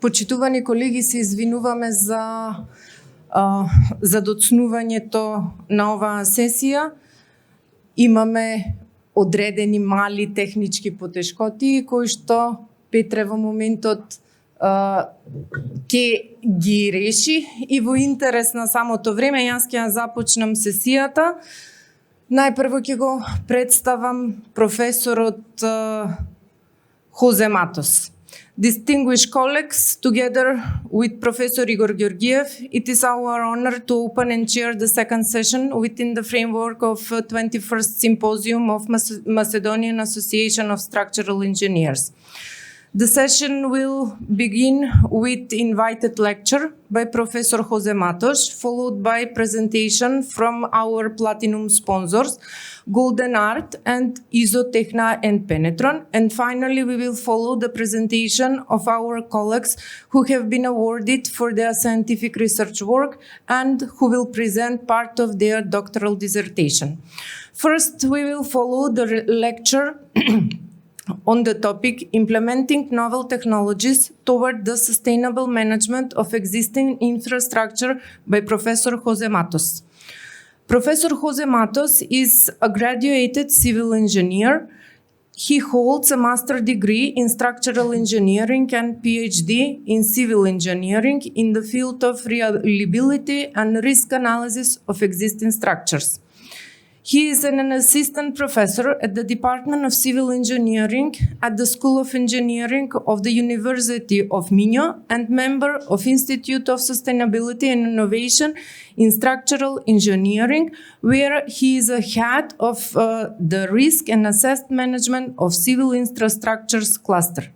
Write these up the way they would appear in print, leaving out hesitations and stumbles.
Почитувани колеги, се извинуваме за доцнувањето на оваа сесија. Имаме одредени мали технички потешкоти кои што Петре во моментот ќе ги реши и во интерес на самото време јас ќе започнам сесијата. Најпрво ќе го представам професорот Хозе Матос. Distinguished colleagues, together with Professor Igor Georgiev, it is our honor to open and chair the second session within the framework of 21st Symposium of Macedonian Association of Structural Engineers. The session will begin with invited lecture by Professor Jose Matos, followed by presentation from our platinum sponsors, Golden Art and Isotechna and Penetron. And finally, we will follow the presentation of our colleagues who have been awarded for their scientific research work and who will present part of their doctoral dissertation. First, we will follow the lecture on the topic Implementing Novel Technologies Toward the Sustainable Management of Existing Infrastructure by Professor Jose Matos. Professor Jose Matos is a graduated civil engineer. He holds a master's degree in structural engineering and PhD in civil engineering in the field of reliability and risk analysis of existing structures. He is an assistant professor at the Department of Civil Engineering at the School of Engineering of the University of Minho and member of Institute of Sustainability and Innovation in Structural Engineering, where he is a head of the Risk and Assessed Management of Civil Infrastructures Cluster.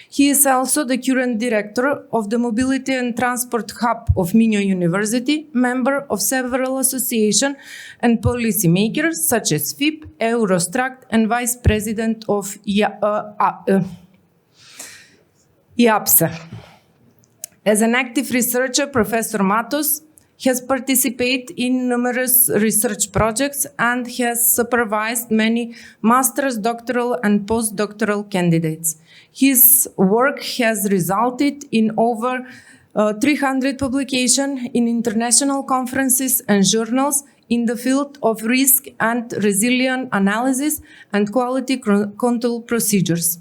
He is also the current director of the Mobility and Transport Hub of Minho University, member of several associations and policymakers such as FIP, Eurostruct, and vice president of IAPSE. As an active researcher, Professor Matos has participated in numerous research projects and has supervised many master's, doctoral, and postdoctoral candidates. His work has resulted in over 300 publications in international conferences and journals in the field of risk and resilient analysis and quality control procedures.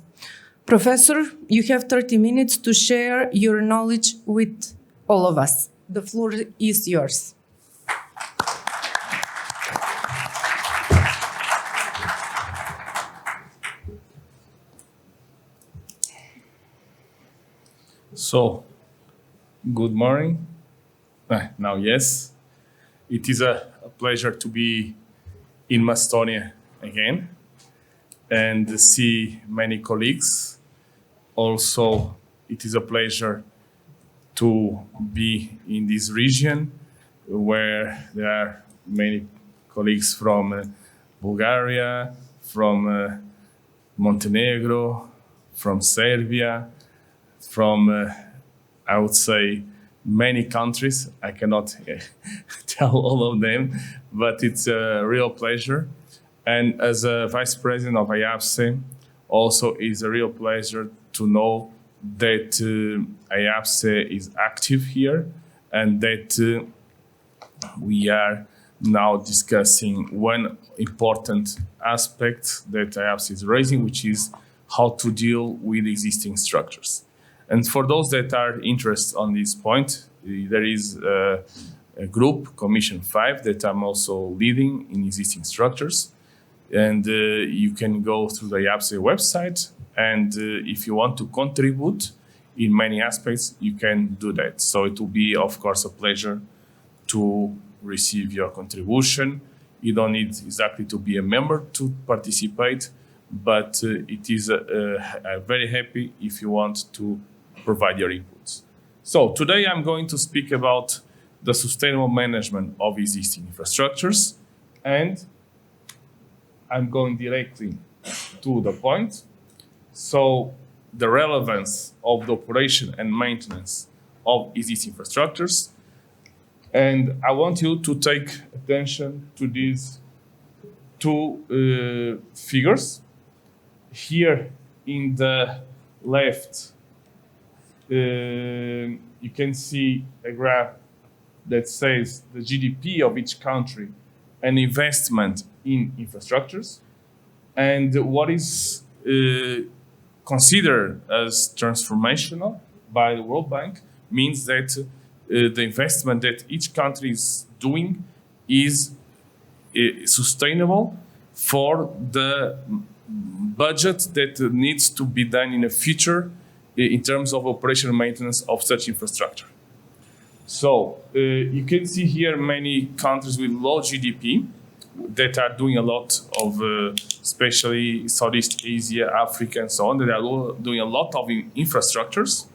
Professor, you have 30 minutes to share your knowledge with all of us. The floor is yours. So, good morning. Now, yes, it is a pleasure to be in Macedonia again and see many colleagues. Also, it is a pleasure to be in this region where there are many colleagues from Bulgaria, from Montenegro, from Serbia, from, I would say, many countries. I cannot tell all of them, but it's a real pleasure. And as a vice president of IAPSE, also is a real pleasure to know that IAPSE is active here and that we are now discussing one important aspect that IAPSE is raising, which is how to deal with existing structures. And for those that are interested on this point, there is a group, Commission 5, that I'm also leading in existing structures. And you can go through the IAPSE website. And if you want to contribute in many aspects, you can do that. So it will be, of course, a pleasure to receive your contribution. You don't need exactly to be a member to participate, but it is very happy if you want to provide your inputs. So today I'm going to speak about the sustainable management of existing infrastructures, and I'm going directly to the point. So the relevance of the operation and maintenance of existing infrastructures. And I want you to take attention to these two figures. Here in the left you can see a graph that says the GDP of each country and investment in infrastructures. And what is considered as transformational by the World Bank means that the investment that each country is doing is sustainable for the budget that needs to be done in the future in terms of operation and maintenance of such infrastructure. So you can see here many countries with low GDP that are doing a lot of, especially Southeast Asia, Africa, and so on, that are doing a lot of infrastructures.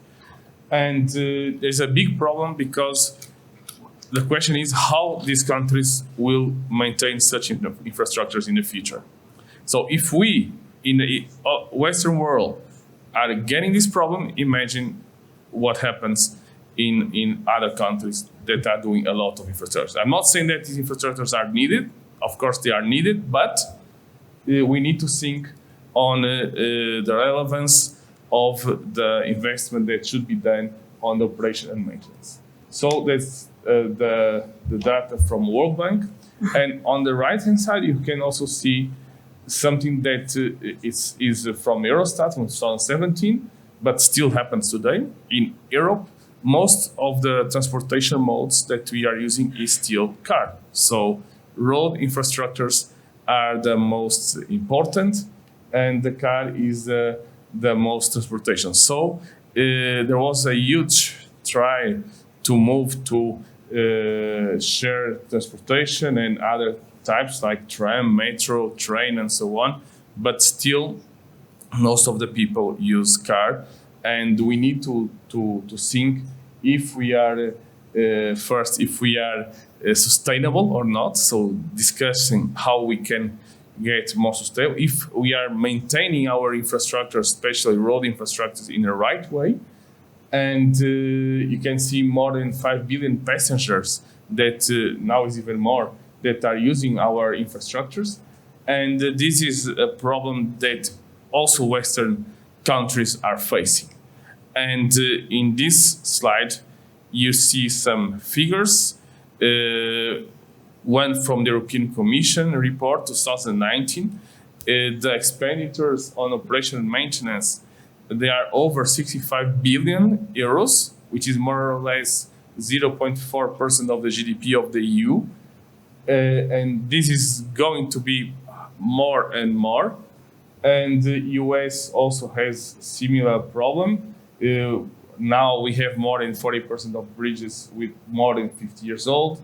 And there's a big problem because the question is how these countries will maintain such infrastructures in the future. So if we, in the Western world, are getting this problem, imagine what happens in other countries that are doing a lot of infrastructure. I'm not saying that these infrastructures are needed. Of course, they are needed, but we need to think on the relevance of the investment that should be done on the operation and maintenance. So that's the data from World Bank. And on the right-hand side, you can also see something that is from Eurostat from 2017, but still happens today. In Europe, most of the transportation modes that we are using is still car. So road infrastructures are the most important, and the car is the most transportation. So there was a huge try to move to shared transportation and other types like tram, metro, train, and so on. But still, most of the people use car, and we need to think if we are first if we are sustainable or not. So discussing how we can get more sustainable, if we are maintaining our infrastructure, especially road infrastructures, in the right way. And you can see more than 5 billion passengers that now is even more that are using our infrastructures. And this is a problem that also Western countries are facing. And in this slide, you see some figures. One from the European Commission report 2019. The expenditures on operation and maintenance, they are over 65 billion euros, which is more or less 0.4% of the GDP of the EU. And this is going to be more and more. And the US also has similar problem. Now we have more than 40% of bridges with more than 50 years old,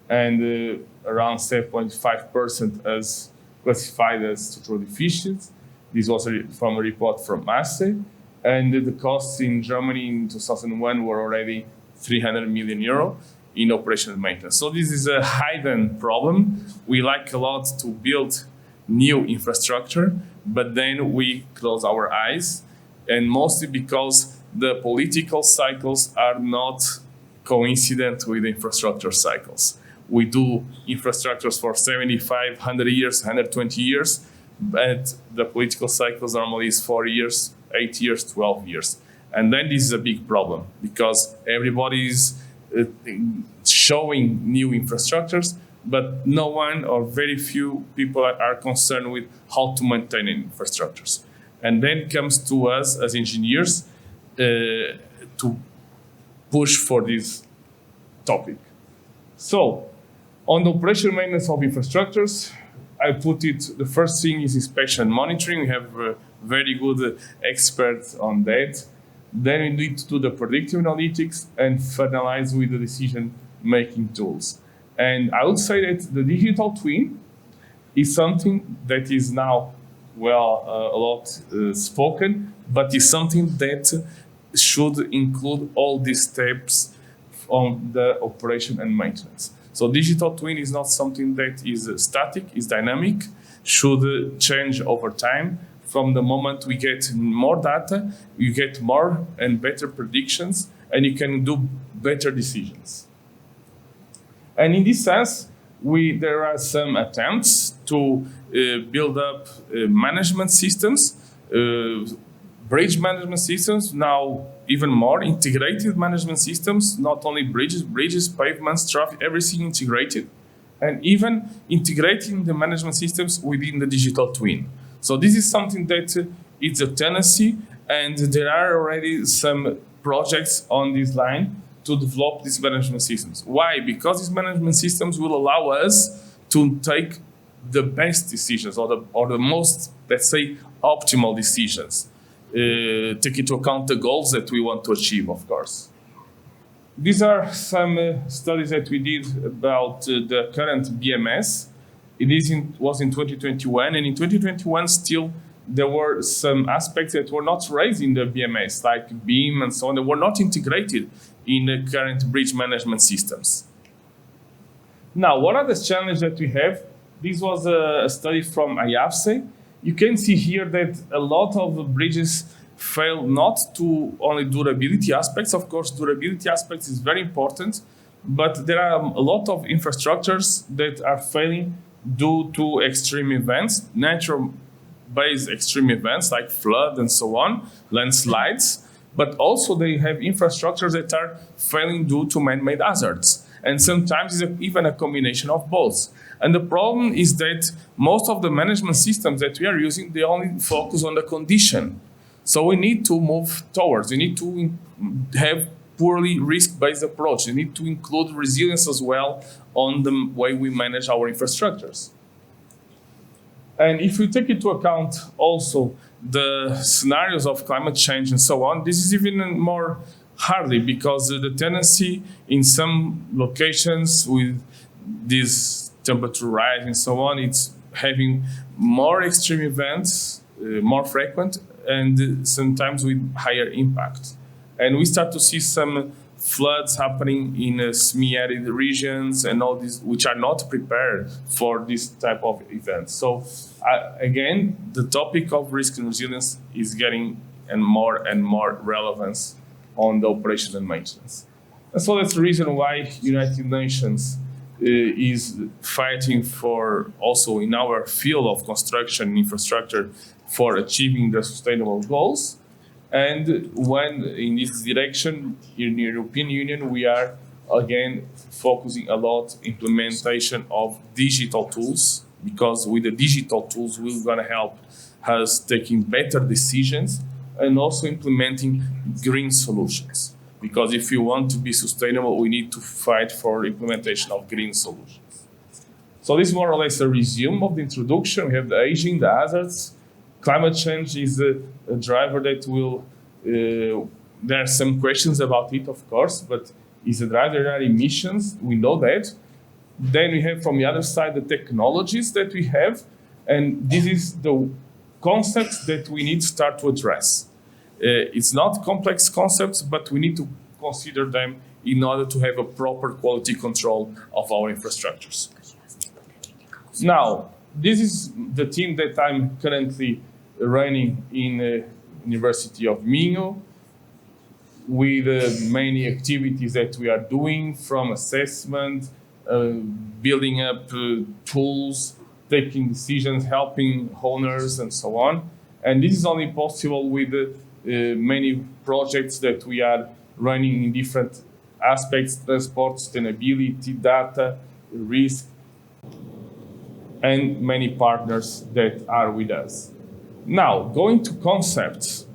and around 7.5% as classified as structural deficient. This was from a report from ASE. And the costs in Germany in 2001 were already 300 million euro in operation and maintenance. So this is a hidden problem. We like a lot to build new infrastructure, but then we close our eyes, and mostly because the political cycles are not coincident with infrastructure cycles. We do infrastructures for 75, 100 years, 120 years, but the political cycles normally is 4 years, 8 years, 12 years. And then this is a big problem because everybody is showing new infrastructures, but no one or very few people are concerned with how to maintain infrastructures. And then it comes to us as engineers to push for this topic. So, on the operation maintenance of infrastructures, I put it, the first thing is inspection and monitoring. We have a very good experts on that. Then we need to do the predictive analytics and finalize with the decision-making tools. And I would say that the digital twin is something that is now, a lot spoken, but is something that should include all these steps on the operation and maintenance. So digital twin is not something that is static, is dynamic, should change over time. From the moment we get more data, you get more and better predictions, and you can do better decisions. And in this sense, there are some attempts to build up management systems bridge management systems, now even more integrated management systems, not only bridges, pavements, traffic, everything integrated, and even integrating the management systems within the digital twin. So this is something that it's a tendency, and there are already some projects on this line to develop these management systems. Why? Because these management systems will allow us to take the best decisions or the most, let's say, optimal decisions. Take into account the goals that we want to achieve, of course. These are some studies that we did about the current BMS. Was in 2021, and in 2021 still there were some aspects that were not raised in the BMS, like BIM and so on, that were not integrated in the current bridge management systems. Now, what are the challenges that we have? This was a study from IAFSE. You can see here that a lot of bridges fail not to only durability aspects. Of course, durability aspects is very important, but there are a lot of infrastructures that are failing due to extreme events, natural-based extreme events like flood and so on, landslides, but also they have infrastructures that are failing due to man-made hazards. And sometimes it's even a combination of both. And the problem is that most of the management systems that we are using, they only focus on the condition. So we need to move towards, we need to have poorly risk-based approach. We need to include resilience as well on the way we manage our infrastructures. And if we take into account also the scenarios of climate change and so on, this is even more hardly, because the tendency in some locations with this temperature rise and so on, it's having more extreme events, more frequent, and sometimes with higher impact. And we start to see some floods happening in semi-arid regions and all these, which are not prepared for this type of events. So again, the topic of risk and resilience is getting and more relevance on the operation and maintenance. And so that's the reason why United Nations is fighting for, also in our field of construction and infrastructure, for achieving the sustainable goals. And when in this direction, in the European Union, we are again focusing a lot implementation of digital tools, because with the digital tools, we're gonna help us taking better decisions and also implementing green solutions. Because if you want to be sustainable, we need to fight for implementation of green solutions. So this is more or less a resume of the introduction. We have the aging, the hazards. Climate change is a driver that will, there are some questions about it, of course, but it's a driver. There are emissions, we know that. Then we have from the other side the technologies that we have, and this is the concepts that we need to start to address. It's not complex concepts, but we need to consider them in order to have a proper quality control of our infrastructures. Now, this is the team that I'm currently running in the University of Minho, with many activities that we are doing, from assessment, building up tools, taking decisions, helping owners, and so on. And this is only possible with many projects that we are running in different aspects: transport, sustainability, data, risk, and many partners that are with us. Now, going to concepts.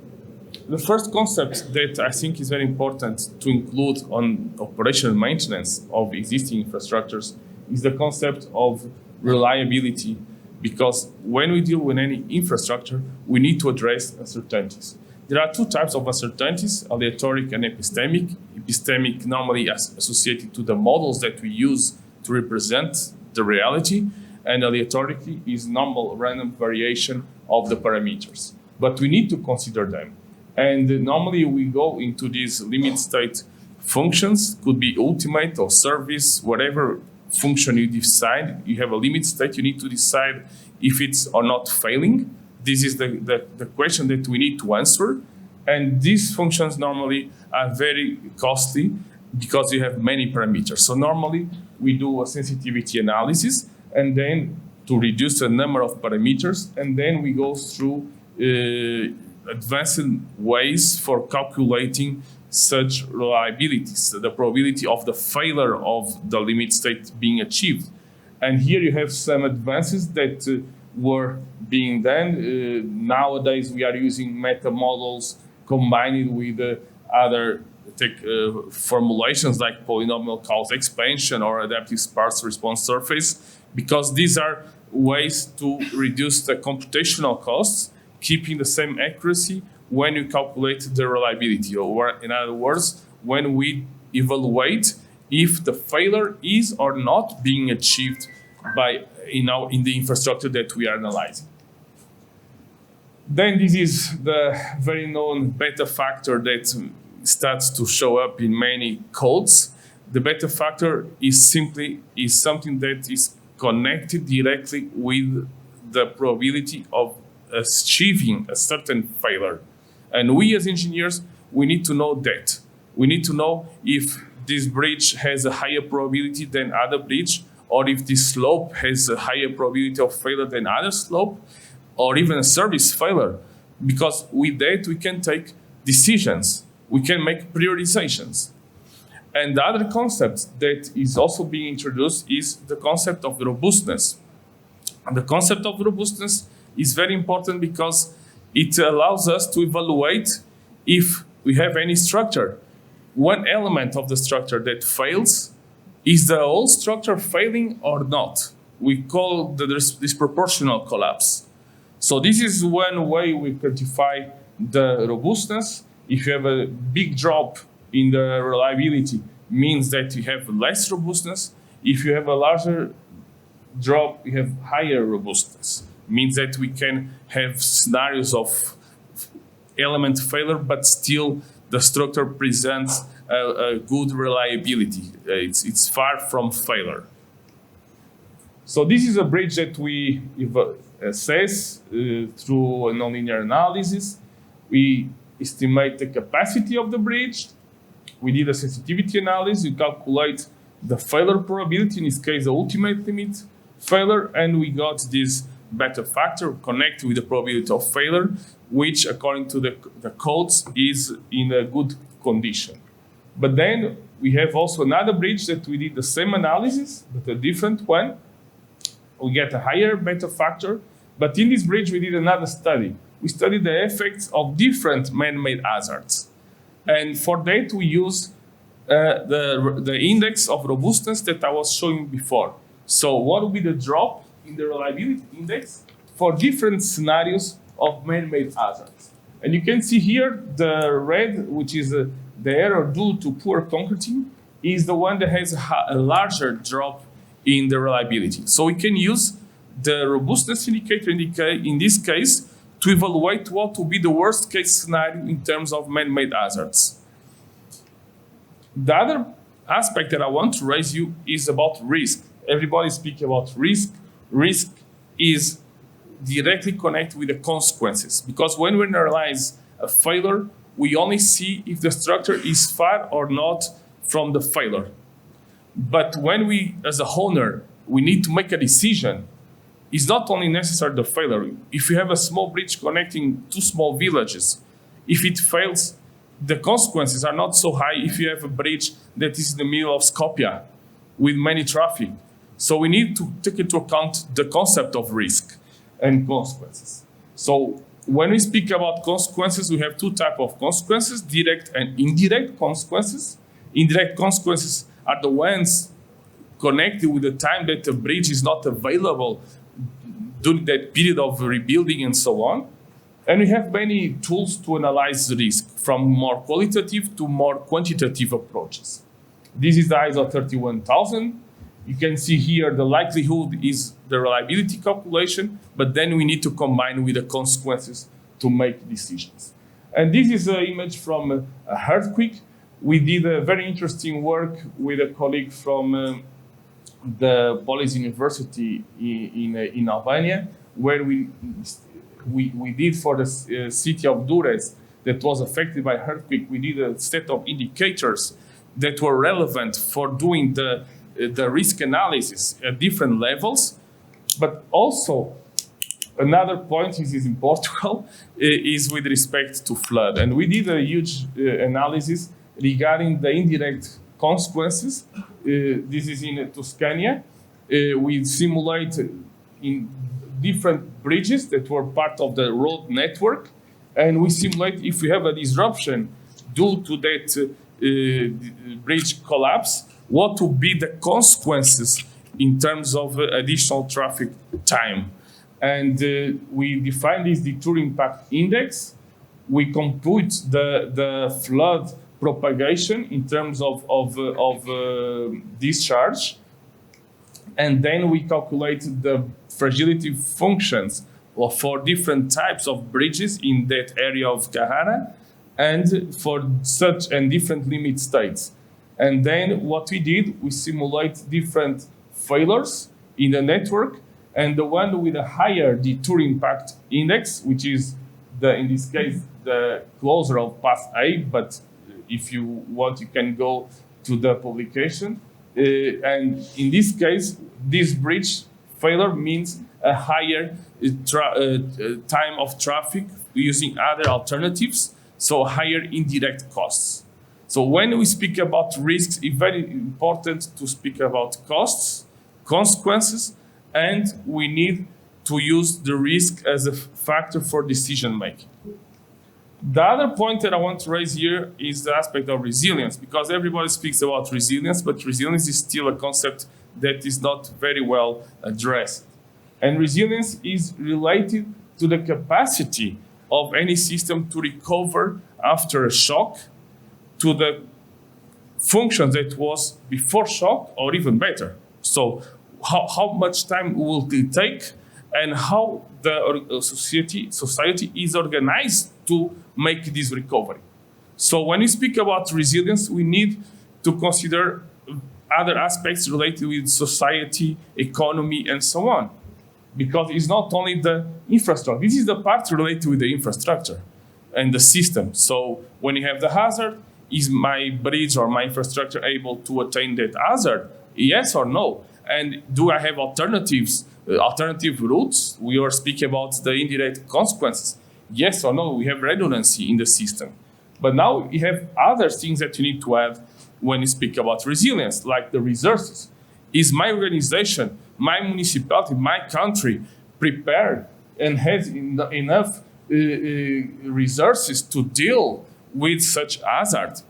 The first concept that I think is very important to include on operational maintenance of existing infrastructures is the concept of reliability, because when we deal with any infrastructure, we need to address uncertainties. There are two types of uncertainties: aleatoric and epistemic. Epistemic normally associated to the models that we use to represent the reality, and aleatoric is normal random variation of the parameters. But we need to consider them. And normally we go into these limit state functions, could be ultimate or service, whatever function you decide. You have a limit state, you need to decide if it's or not failing. This is the question that we need to answer. And these functions normally are very costly because you have many parameters. So normally we do a sensitivity analysis, and then to reduce the number of parameters, and then we go through advanced ways for calculating such reliabilities, the probability of the failure of the limit state being achieved. And here you have some advances that were being done. Nowadays, we are using meta models combined with other formulations like polynomial cause expansion or adaptive sparse response surface, because these are ways to reduce the computational costs, keeping the same accuracy when you calculate the reliability, or in other words, when we evaluate if the failure is or not being achieved in the infrastructure that we are analyzing. Then this is the very known beta factor that starts to show up in many codes. The beta factor is something that is connected directly with the probability of achieving a certain failure. And we as engineers, we need to know that. We need to know if this bridge has a higher probability than other bridge, or if this slope has a higher probability of failure than other slope, or even a service failure. Because with that, we can take decisions. We can make prioritizations. And the other concept that is also being introduced is the concept of robustness. And the concept of robustness is very important because it allows us to evaluate if we have any structure. One element of the structure that fails, is the whole structure failing or not? We call the disproportional collapse. So this is one way we quantify the robustness. If you have a big drop in the reliability, means that you have less robustness. If you have a larger drop, you have higher robustness. Means that we can have scenarios of element failure, but still the structure presents a good reliability. It's far from failure. So this is a bridge that we assess through a nonlinear analysis. We estimate the capacity of the bridge. We did a sensitivity analysis. We calculate the failure probability, in this case, the ultimate limit failure, and we got this beta factor connected with the probability of failure, which, according to the codes, is in a good condition. But then we have also another bridge that we did the same analysis, but a different one. We get a higher beta factor, but in this bridge we did another study. We studied the effects of different man-made hazards. And for that we use the index of robustness that I was showing before. So what would be the drop in the reliability index for different scenarios of man-made hazards? And you can see here the red, which is the error due to poor concreting, is the one that has a larger drop in the reliability. So we can use the robustness indicator in this case to evaluate what will be the worst case scenario in terms of man-made hazards. The other aspect that I want to raise you is about risk. Everybody speaks about risk. Risk is directly connected with the consequences, because when we analyze a failure, we only see if the structure is far or not from the failure. But when we, as a owner, we need to make a decision, it's not only necessary the failure. If you have a small bridge connecting two small villages, if it fails, the consequences are not so high if you have a bridge that is in the middle of Skopje with many traffic. So we need to take into account the concept of risk and consequences. So when we speak about consequences, we have two types of consequences, direct and indirect consequences. Indirect consequences are the ones connected with the time that the bridge is not available during that period of rebuilding and so on. And we have many tools to analyze the risk, from more qualitative to more quantitative approaches. This is the ISO 31000. You can see here the likelihood is the reliability calculation, but then we need to combine with the consequences to make decisions. And this is an image from a earthquake. We did a very interesting work with a colleague from the Polis University in Albania, where we did for the city of Durrës that was affected by earthquake, we did a set of indicators that were relevant for doing the risk analysis at different levels, but also Another point is in Portugal is with respect to flood. And we did a huge analysis regarding the indirect consequences. This is in Tuscania. We simulate in different bridges that were part of the road network. And we simulate if we have a disruption due to that bridge collapse, what would be the consequences in terms of additional traffic time. And we define this detour impact index. We compute the flood propagation in terms of discharge. And then we calculate the fragility functions for different types of bridges in that area of Carrara and for such and different limit states. And then what we did, we simulate different failures in the network, and the one with a higher detour impact index, which is in this case the closure of path A, but if you want you can go to the publication. And in this case, this bridge failure means a higher time of traffic using other alternatives, so higher indirect costs. So when we speak about risks, it's very important to speak about costs, consequences, and we need to use the risk as a factor for decision making. The other point that I want to raise here is the aspect of resilience, because everybody speaks about resilience, but resilience is still a concept that is not very well addressed. And resilience is related to the capacity of any system to recover after a shock to the function that was before shock or even better. So how much time will it take and how the society is organized to make this recovery. So when we speak about resilience, we need to consider other aspects related with society, economy, and so on. Because it's not only the infrastructure. This is the part related with the infrastructure and the system. So when you have the hazard, is my bridge or my infrastructure able to attain that hazard? Yes or no? And do I have alternatives, alternative routes? We are speaking about the indirect consequences. Yes or no? We have redundancy in the system. But now you have other things that you need to add when you speak about resilience, like the resources. Is my organization, my municipality, my country prepared and has enough resources to deal with such hazard?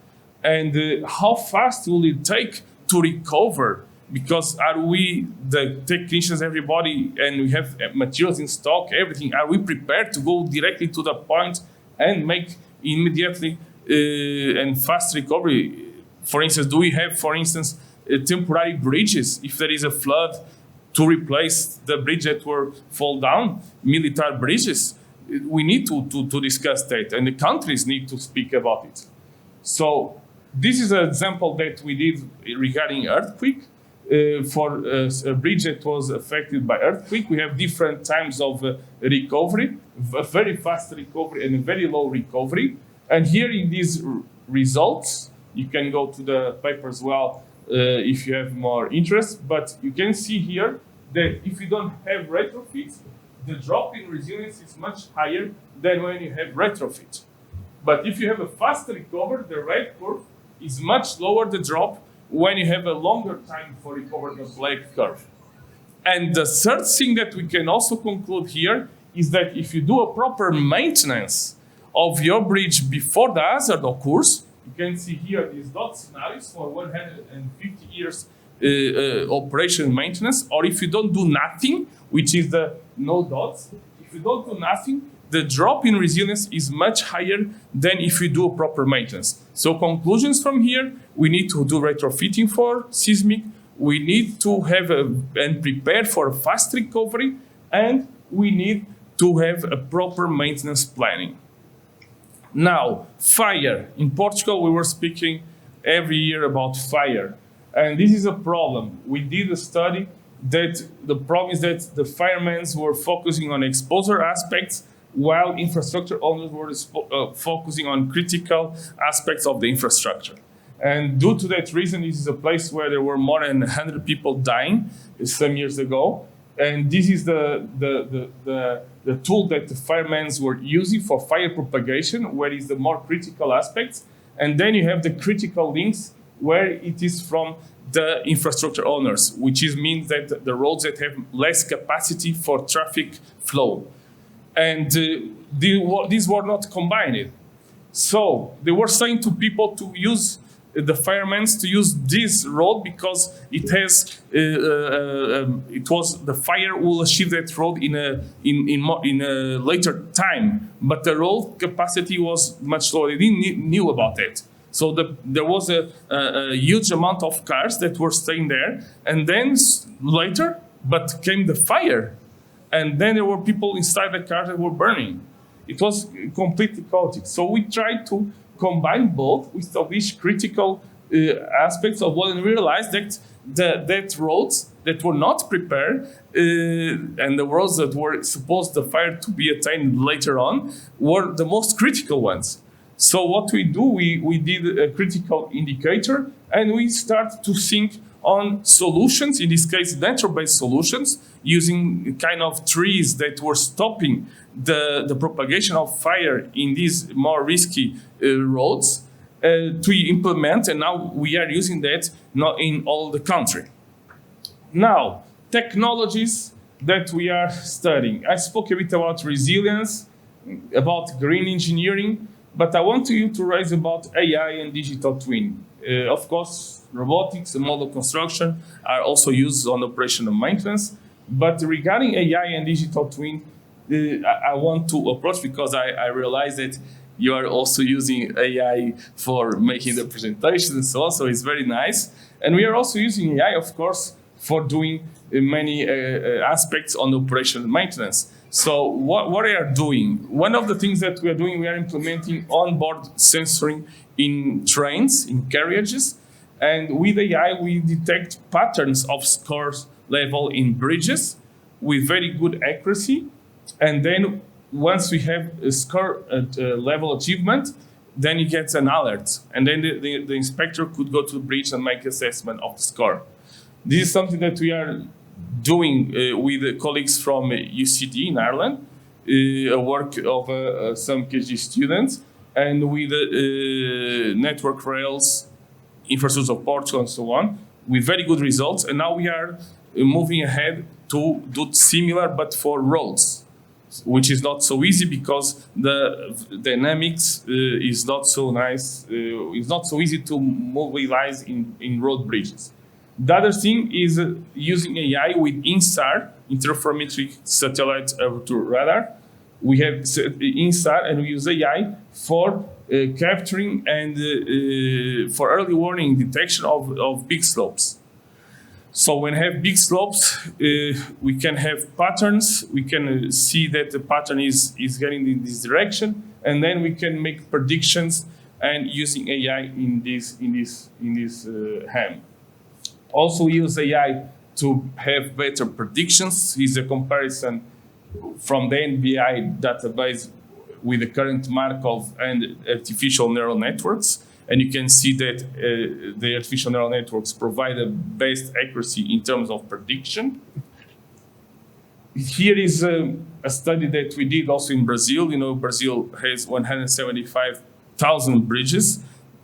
And how fast will it take to recover? Because are we, the technicians, everybody, and we have materials in stock, everything, are we prepared to go directly to the point and make immediately and fast recovery? For instance, do we have, for instance, temporary bridges if there is a flood to replace the bridge that will fall down, military bridges? We need to discuss that, and the countries need to speak about it. So this is an example that we did regarding earthquake. For a bridge that was affected by earthquake, we have different times of recovery, a very fast recovery and a very low recovery. And here in these results, you can go to the paper as well if you have more interest, but you can see here that if you don't have retrofit, the drop in resilience is much higher than when you have retrofit. But if you have a fast recovery, the red curve is much lower, the drop, when you have a longer time for recover, the black curve. And the third thing that we can also conclude here is that if you do a proper maintenance of your bridge before the hazard occurs, you can see here these dot scenarios for 150 years operation maintenance, or if you don't do nothing, which is the no dots, if you don't do nothing, the drop in resilience is much higher than if you do a proper maintenance. So conclusions from here, we need to do retrofitting for seismic, we need to have and prepare for a fast recovery, and we need to have a proper maintenance planning. Now, fire. In Portugal, we were speaking every year about fire. And this is a problem. We did a study that the problem is that the firemen were focusing on exposure aspects, while infrastructure owners were focusing on critical aspects of the infrastructure. And due to that reason, this is a place where there were more than 100 people dying some years ago. And this is the tool that the firemen were using for fire propagation, where is the more critical aspects. And then you have the critical links, where it is from the infrastructure owners, which means that the roads that have less capacity for traffic flow. And these were not combined. So they were saying to people to use the firemen to use this road because it has it was the fire will achieve that road in a later time, but the road capacity was much lower. They didn't knew about it. So there was a huge amount of cars that were staying there, and then later, but came the fire, and then there were people inside the cars that were burning. It was completely chaotic. So we tried to combine both. We established critical aspects of what, and we realized that that roads that were not prepared and the roads that were supposed the fire to be attained later on were the most critical ones. So what we do, we did a critical indicator, and we start to think on solutions, in this case nature-based solutions, using kind of trees that were stopping the propagation of fire in these more risky roads to implement, and now we are using that not in all the country. Now, technologies that we are studying. I spoke a bit about resilience, about green engineering, but I want you to raise about AI and digital twin. Of course, robotics and model construction are also used on operation and maintenance. But regarding AI and digital twin, I want to approach because I realize that you are also using AI for making the presentations and so on. So it's very nice. And we are also using AI, of course, for doing many aspects on operation and maintenance. So what we are doing, one of the things that we are doing, we are implementing onboard sensoring in trains, in carriages. And with AI, we detect patterns of scores level in bridges with very good accuracy. And then once we have a score level achievement, then you get an alert. And then the inspector could go to the bridge and make assessment of the score. This is something that we are doing with the colleagues from UCD in Ireland, a work of some PhD students, and with Network Rails, Infrastructure of Portugal, and so on, with very good results. And now we are moving ahead to do similar, but for roads, which is not so easy because the dynamics is not so nice. It's not so easy to mobilize in road bridges. The other thing is using AI with INSAR, interferometric satellite to radar. We have INSAR and we use AI for capturing and for early warning detection of big slopes. So when we have big slopes, we can have patterns. We can see that the pattern is getting in this direction, and then we can make predictions and using AI in this ham. Also use AI to have better predictions. Here's a comparison from the NBI database with the current Markov and artificial neural networks. And you can see that the artificial neural networks provide the best accuracy in terms of prediction. Here is a study that we did also in Brazil. You know, Brazil has 175,000 bridges,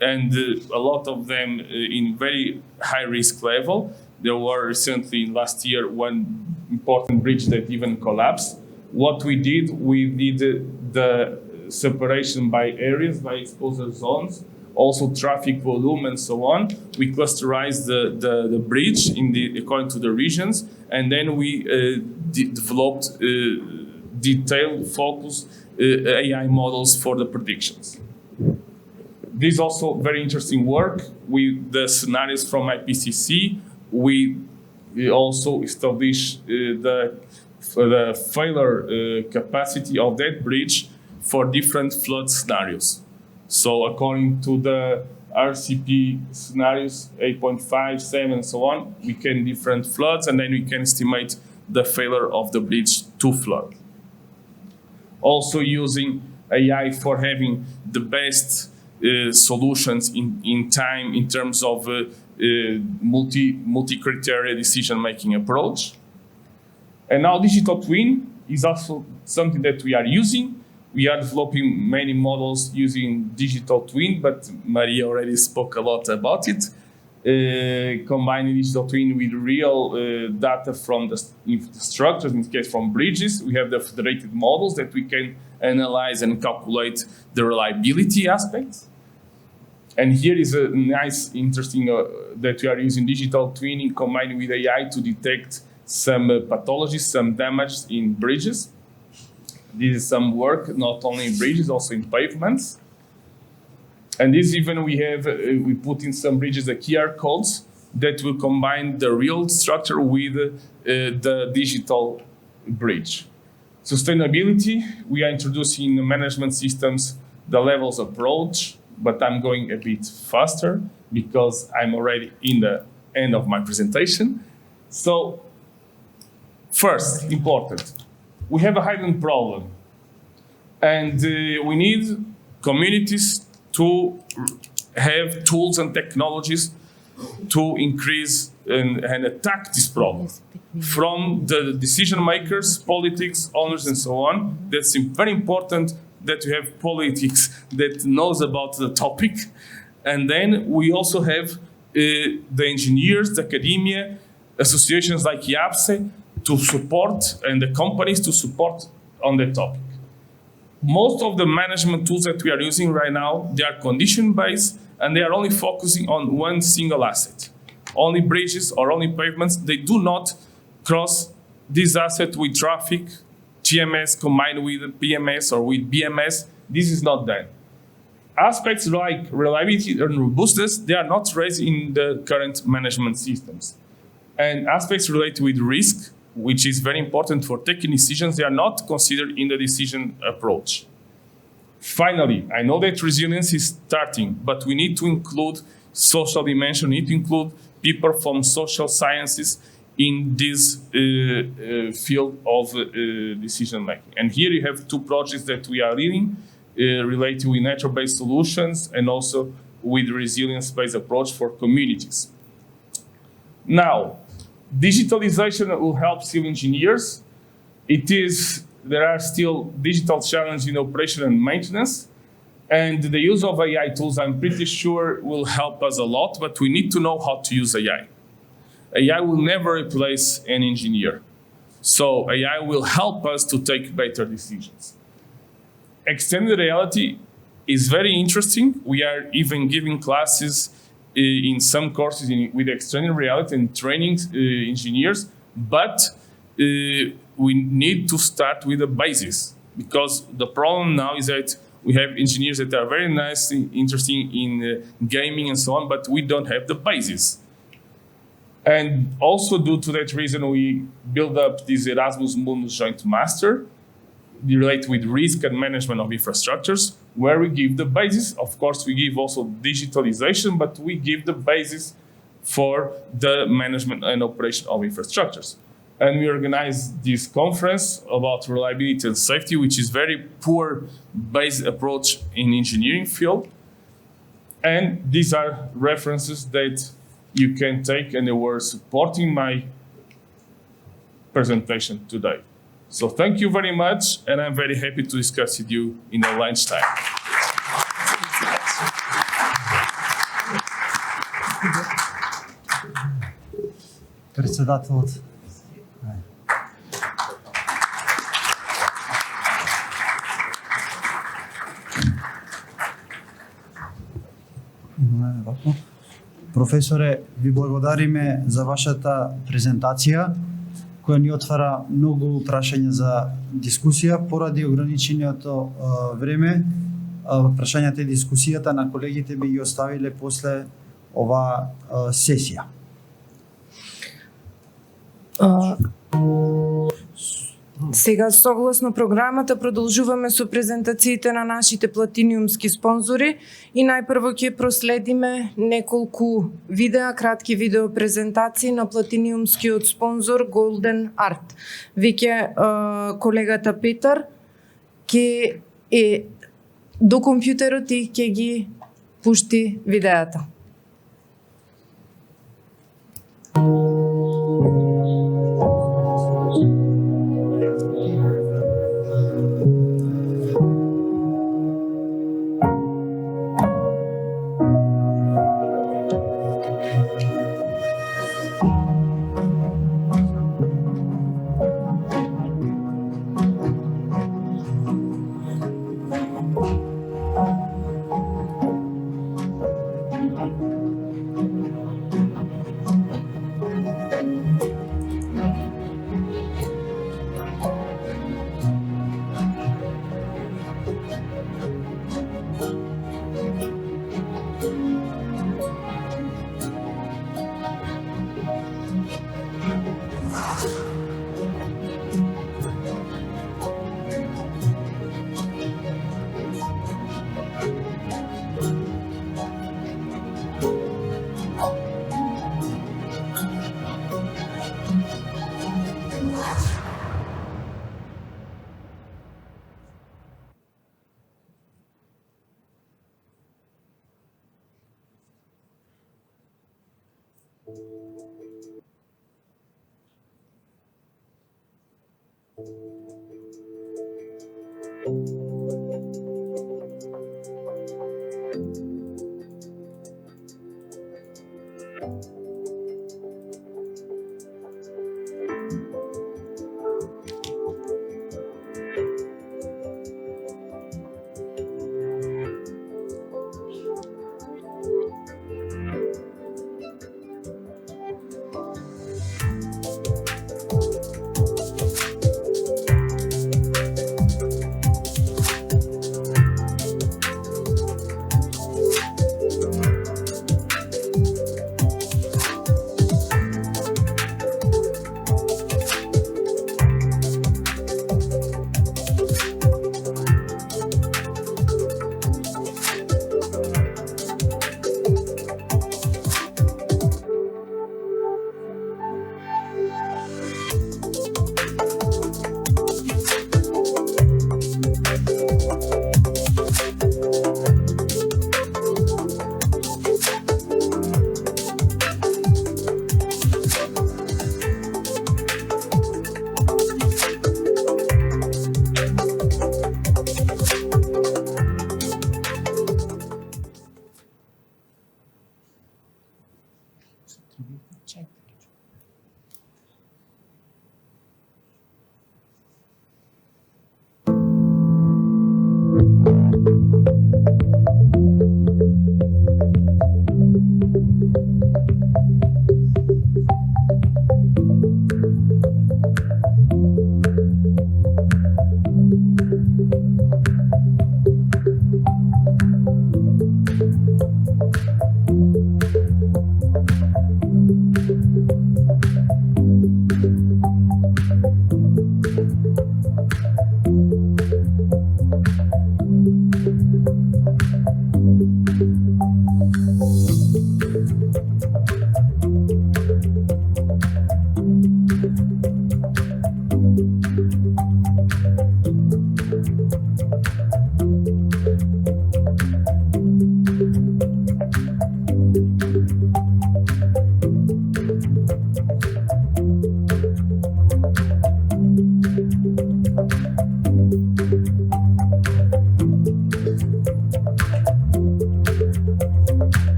and a lot of them in very high risk level. There were recently, last year, one important bridge that even collapsed. What we did the separation by areas, by exposure zones, also traffic volume and so on. We clusterized the bridge according to the regions, and then we developed detailed, focused AI models for the predictions. This is also very interesting work with the scenarios from IPCC. We also established the failure capacity of that bridge for different flood scenarios. So according to the RCP scenarios, 8.5, 7, and so on, we can different floods, and then we can estimate the failure of the bridge to flood. Also using AI for having the best solutions in time in terms of multi-criteria decision-making approach. And now digital twin is also something that we are using. We are developing many models using digital twin, but Maria already spoke a lot about it. Combining digital twin with real data from the structures, in this case from bridges. We have the federated models that we can analyze and calculate the reliability aspects. And here is a nice, interesting that we are using digital twinning combined with AI to detect some pathologies, some damage in bridges. This is some work, not only in bridges, also in pavements. And this even we put in some bridges the QR codes that will combine the real structure with the digital bridge. Sustainability, we are introducing in the management systems the levels approach, but I'm going a bit faster because I'm already in the end of my presentation. So first, important, we have a hidden problem, and we need communities to have tools and technologies to increase and attack this problem. From the decision makers, politics, owners, and so on, that's very important that we have politics that knows about the topic. And then we also have the engineers, the academia, associations like IAPSE to support, and the companies to support on the topic. Most of the management tools that we are using right now, they are condition-based, and they are only focusing on one single asset. Only bridges or only pavements. They do not cross this asset with traffic, TMS combined with PMS or with BMS. This is not done. Aspects like reliability and robustness, they are not raised in the current management systems. And aspects related with risk, which is very important for taking decisions, they are not considered in the decision approach. Finally, I know that resilience is starting, but we need to include social dimension, we need to include people from social sciences in this field of decision making. And here you have two projects that we are leading related with nature-based solutions and also with resilience-based approach for communities. Now, digitalization will help civil engineers. There are still digital challenges in operation and maintenance, and the use of AI tools, I'm pretty sure, will help us a lot, but we need to know how to use AI. AI will never replace an engineer. So AI will help us to take better decisions. Extended reality is very interesting. We are even giving classes in some courses with extended reality and training engineers, but we need to start with the basis, because the problem now is that we have engineers that are very nice, interesting in gaming and so on, but we don't have the basis. And also due to that reason, we build up this Erasmus Mundus Joint Master related with risk and management of infrastructures, where we give the basis. Of course, we give also digitalization, but we give the basis for the management and operation of infrastructures. And we organize this conference about reliability and safety, which is very poor based approach in engineering field. And these are references that you can take, and they were supporting my presentation today. So thank you very much, and I'm very happy to discuss with you in the lunchtime. Председателът. Професоре, ви благодариме за вашата презентација, која ни отвара многу прашања за дискусија. Поради ограничениото време, прашањата и дискусијата на колегите би ги оставиле после ова сесија. Сега, согласно програмата, продолжуваме со презентациите на нашите платиниумски спонзори и најпрво ќе проследиме неколку видеа, кратки видео презентации на платиниумскиот спонзор Golden Art. Веќе колегата Петар ќе е до компјутерот и ќе ги пушти видеата.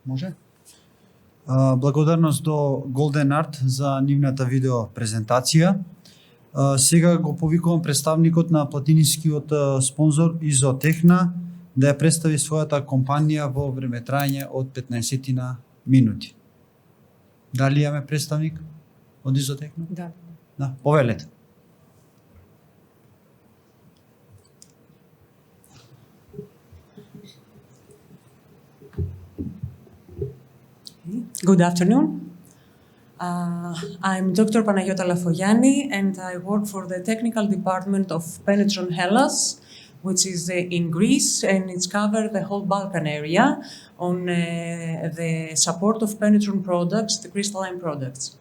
Може? Благодарност до Golden Art за нивната видео презентација. Сега го повикувам представникот на платинискиот спонзор Изотехна да ја представи својата компанија во времетрајање од 15 минути. Дали имаме представник од Изотехна? Да. Да, повелете. Good afternoon. I'm Dr. Panagiotta Lafogianni, and I work for the technical department of Penetron Hellas, which is in Greece, and it's covered the whole Balkan area on the support of Penetron products, the crystalline products.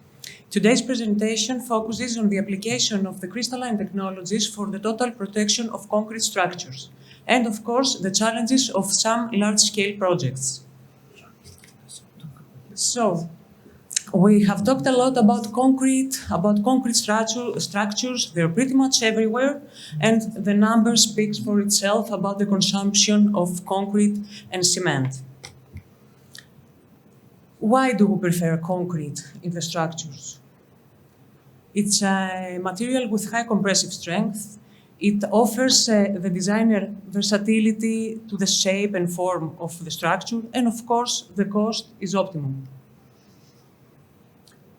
Today's presentation focuses on the application of the crystalline technologies for the total protection of concrete structures, and of course, the challenges of some large-scale projects. So, we have talked a lot about concrete structures. They're pretty much everywhere, and the number speaks for itself about the consumption of concrete and cement. Why do we prefer concrete in the structures? It's a material with high compressive strength. It offers the designer versatility to the shape and form of the structure, and of course, the cost is optimum.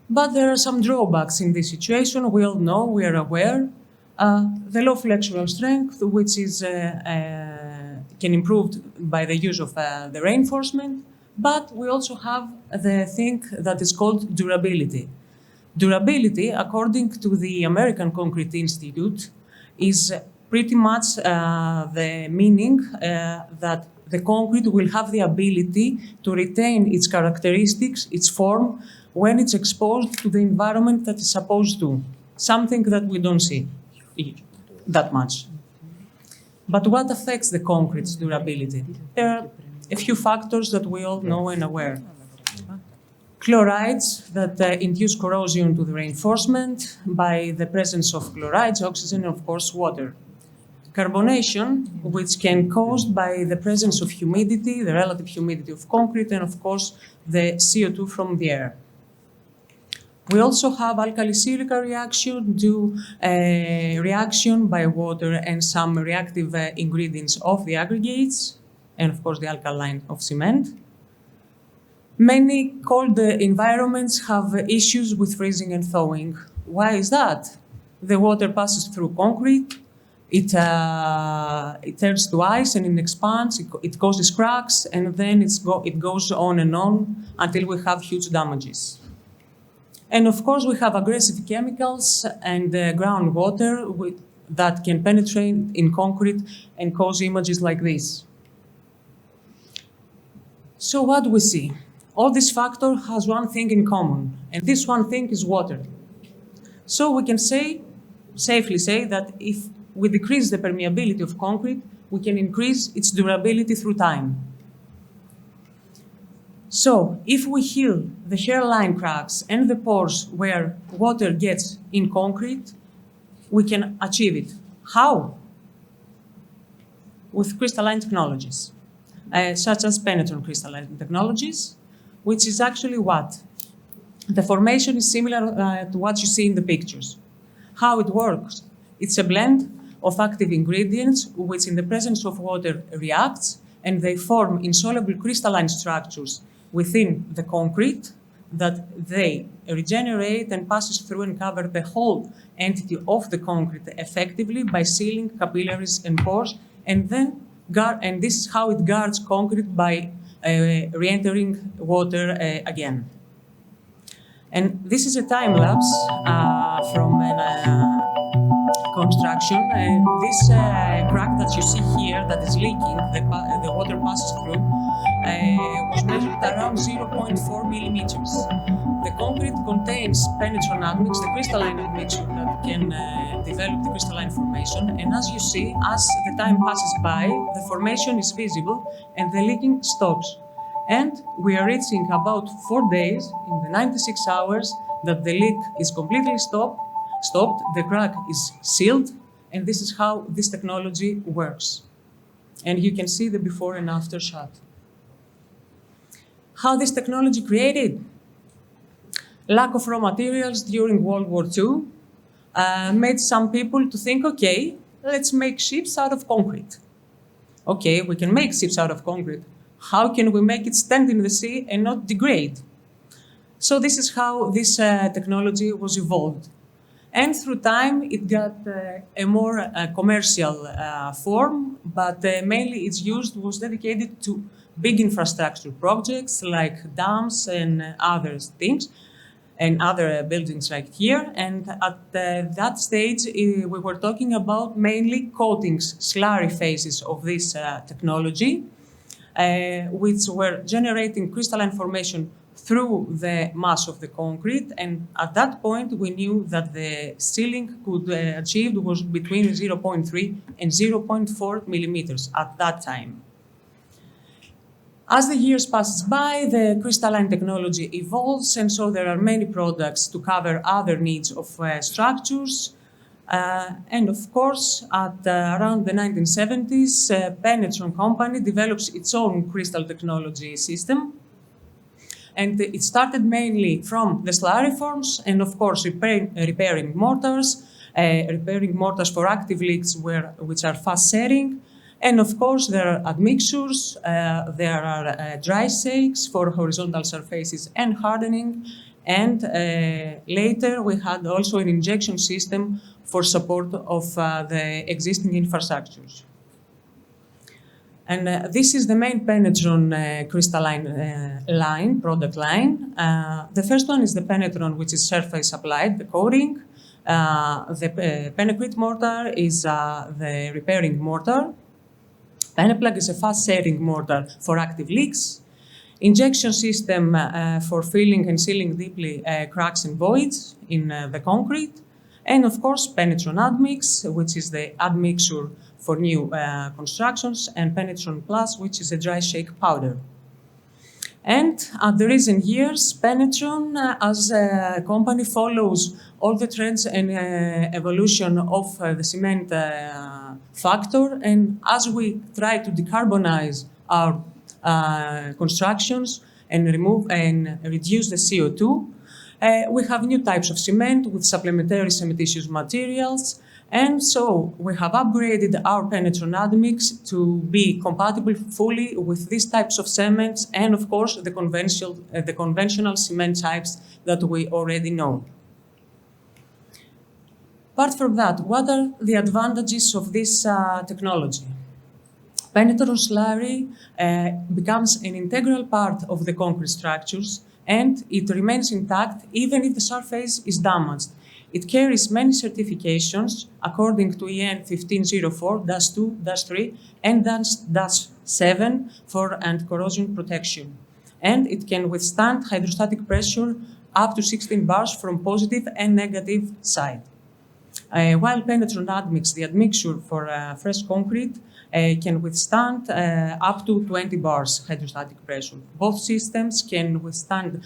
But there are some drawbacks in this situation. We all know, we are aware. The low flexural strength, which is can improve by the use of the reinforcement, but we also have the thing that is called durability. Durability, according to the American Concrete Institute, is pretty much the meaning that the concrete will have the ability to retain its characteristics, its form, when it's exposed to the environment that it's supposed to, something that we don't see that much. But what affects the concrete's durability? There are a few factors that we all know and aware. Chlorides that induce corrosion to the reinforcement by the presence of chlorides, oxygen, and of course water. Carbonation, which can be caused by the presence of humidity, the relative humidity of concrete, and of course the CO2 from the air. We also have alkali-silica reaction due reaction by water and some reactive ingredients of the aggregates, and of course the alkaline of cement. Many cold environments have issues with freezing and thawing. Why is that? The water passes through concrete, it turns to ice and it expands, it causes cracks, and then it goes on and on until we have huge damages. And of course, we have aggressive chemicals and groundwater that can penetrate in concrete and cause images like this. So what do we see? All this factor has one thing in common, and this one thing is water. So we can safely say that if we decrease the permeability of concrete, we can increase its durability through time. So, if we heal the hairline cracks and the pores where water gets in concrete, we can achieve it. How? With crystalline technologies, such as Penetron crystalline technologies, which is actually what? The formation is similar to what you see in the pictures. How it works? It's a blend of active ingredients which in the presence of water reacts, and they form insoluble crystalline structures within the concrete that they regenerate and passes through and cover the whole entity of the concrete effectively by sealing capillaries and pores, and this is how it guards concrete by re-entering water again. And this is a time lapse from construction. This crack that you see here that is leaking, the water passes through, was measured around 0.4 millimeters. The concrete contains Penetron admix, the crystalline admixture that can develop the crystalline formation. And as you see, as the time passes by, the formation is visible and the leaking stops. And we are reaching about 4 days in the 96 hours that the leak is completely stopped, the crack is sealed, and this is how this technology works. And you can see the before and after shot. How this technology created? Lack of raw materials during World War II made some people to think, okay, let's make ships out of concrete. Okay, we can make ships out of concrete. How can we make it stand in the sea and not degrade? So this is how this technology was evolved. And through time, it got a more commercial form, but mainly its use was dedicated to big infrastructure projects like dams and other things, and other buildings like here. And at that stage, we were talking about mainly coatings, slurry phases of this technology, which were generating crystalline formation through the mass of the concrete. And at that point, we knew that the ceiling could achieve was between 0.3 and 0.4 millimeters at that time. As the years passes by, the crystalline technology evolves, and so there are many products to cover other needs of structures. And of course, at around the 1970s, Penetron company develops its own crystal technology system. And it started mainly from the slurry forms and, of course, repairing mortars for active leaks which are fast setting. And of course, there are admixtures, there are dry shakes for horizontal surfaces and hardening. And later, we had also an injection system for support of the existing infrastructures. And this is the main Penetron crystalline product line. The first one is the Penetron, which is surface applied, the coating. The Penecrete mortar is the repairing mortar. Peneplug is a fast-setting mortar for active leaks. Injection system for filling and sealing deeply cracks and voids in the concrete. And of course, Penetron Admix, which is the admixture for new constructions, and Penetron Plus, which is a dry shake powder. And at the recent years, Penetron as a company follows all the trends and evolution of the cement factor. And as we try to decarbonize our constructions and remove and reduce the CO2, we have new types of cement with supplementary cementitious materials. And so we have upgraded our Penetron Admix to be compatible fully with these types of cements and, of course, the conventional cement types that we already know. Apart from that, what are the advantages of this technology? Penetron slurry becomes an integral part of the concrete structures, and it remains intact even if the surface is damaged. It carries many certifications according to EN 1504-2-3 and -7 for anti-corrosion protection. And it can withstand hydrostatic pressure up to 16 bars from positive and negative side. While Penetron Admix, the admixture for fresh concrete, can withstand up to 20 bars hydrostatic pressure. Both systems can withstand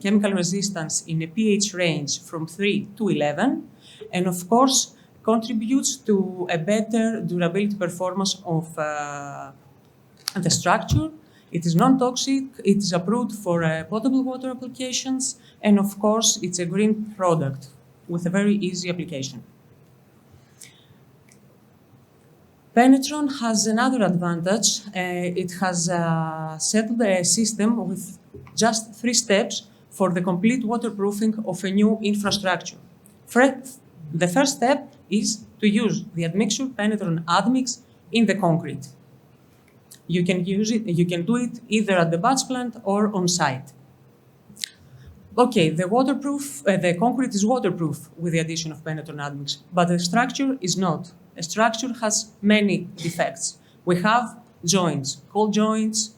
chemical resistance in a pH range from 3 to 11, and of course contributes to a better durability performance of the structure. It is non-toxic, it is approved for potable water applications, and of course it's a green product with a very easy application. Penetron has another advantage. It has settled a system with just 3 steps for the complete waterproofing of a new infrastructure. The first step is to use the admixture Penetron Admix in the concrete. You can do it either at the batch plant or on site. Okay, the concrete is waterproof with the addition of Penetron Admix, but the structure is not. A structure has many defects. We have joints, cold joints,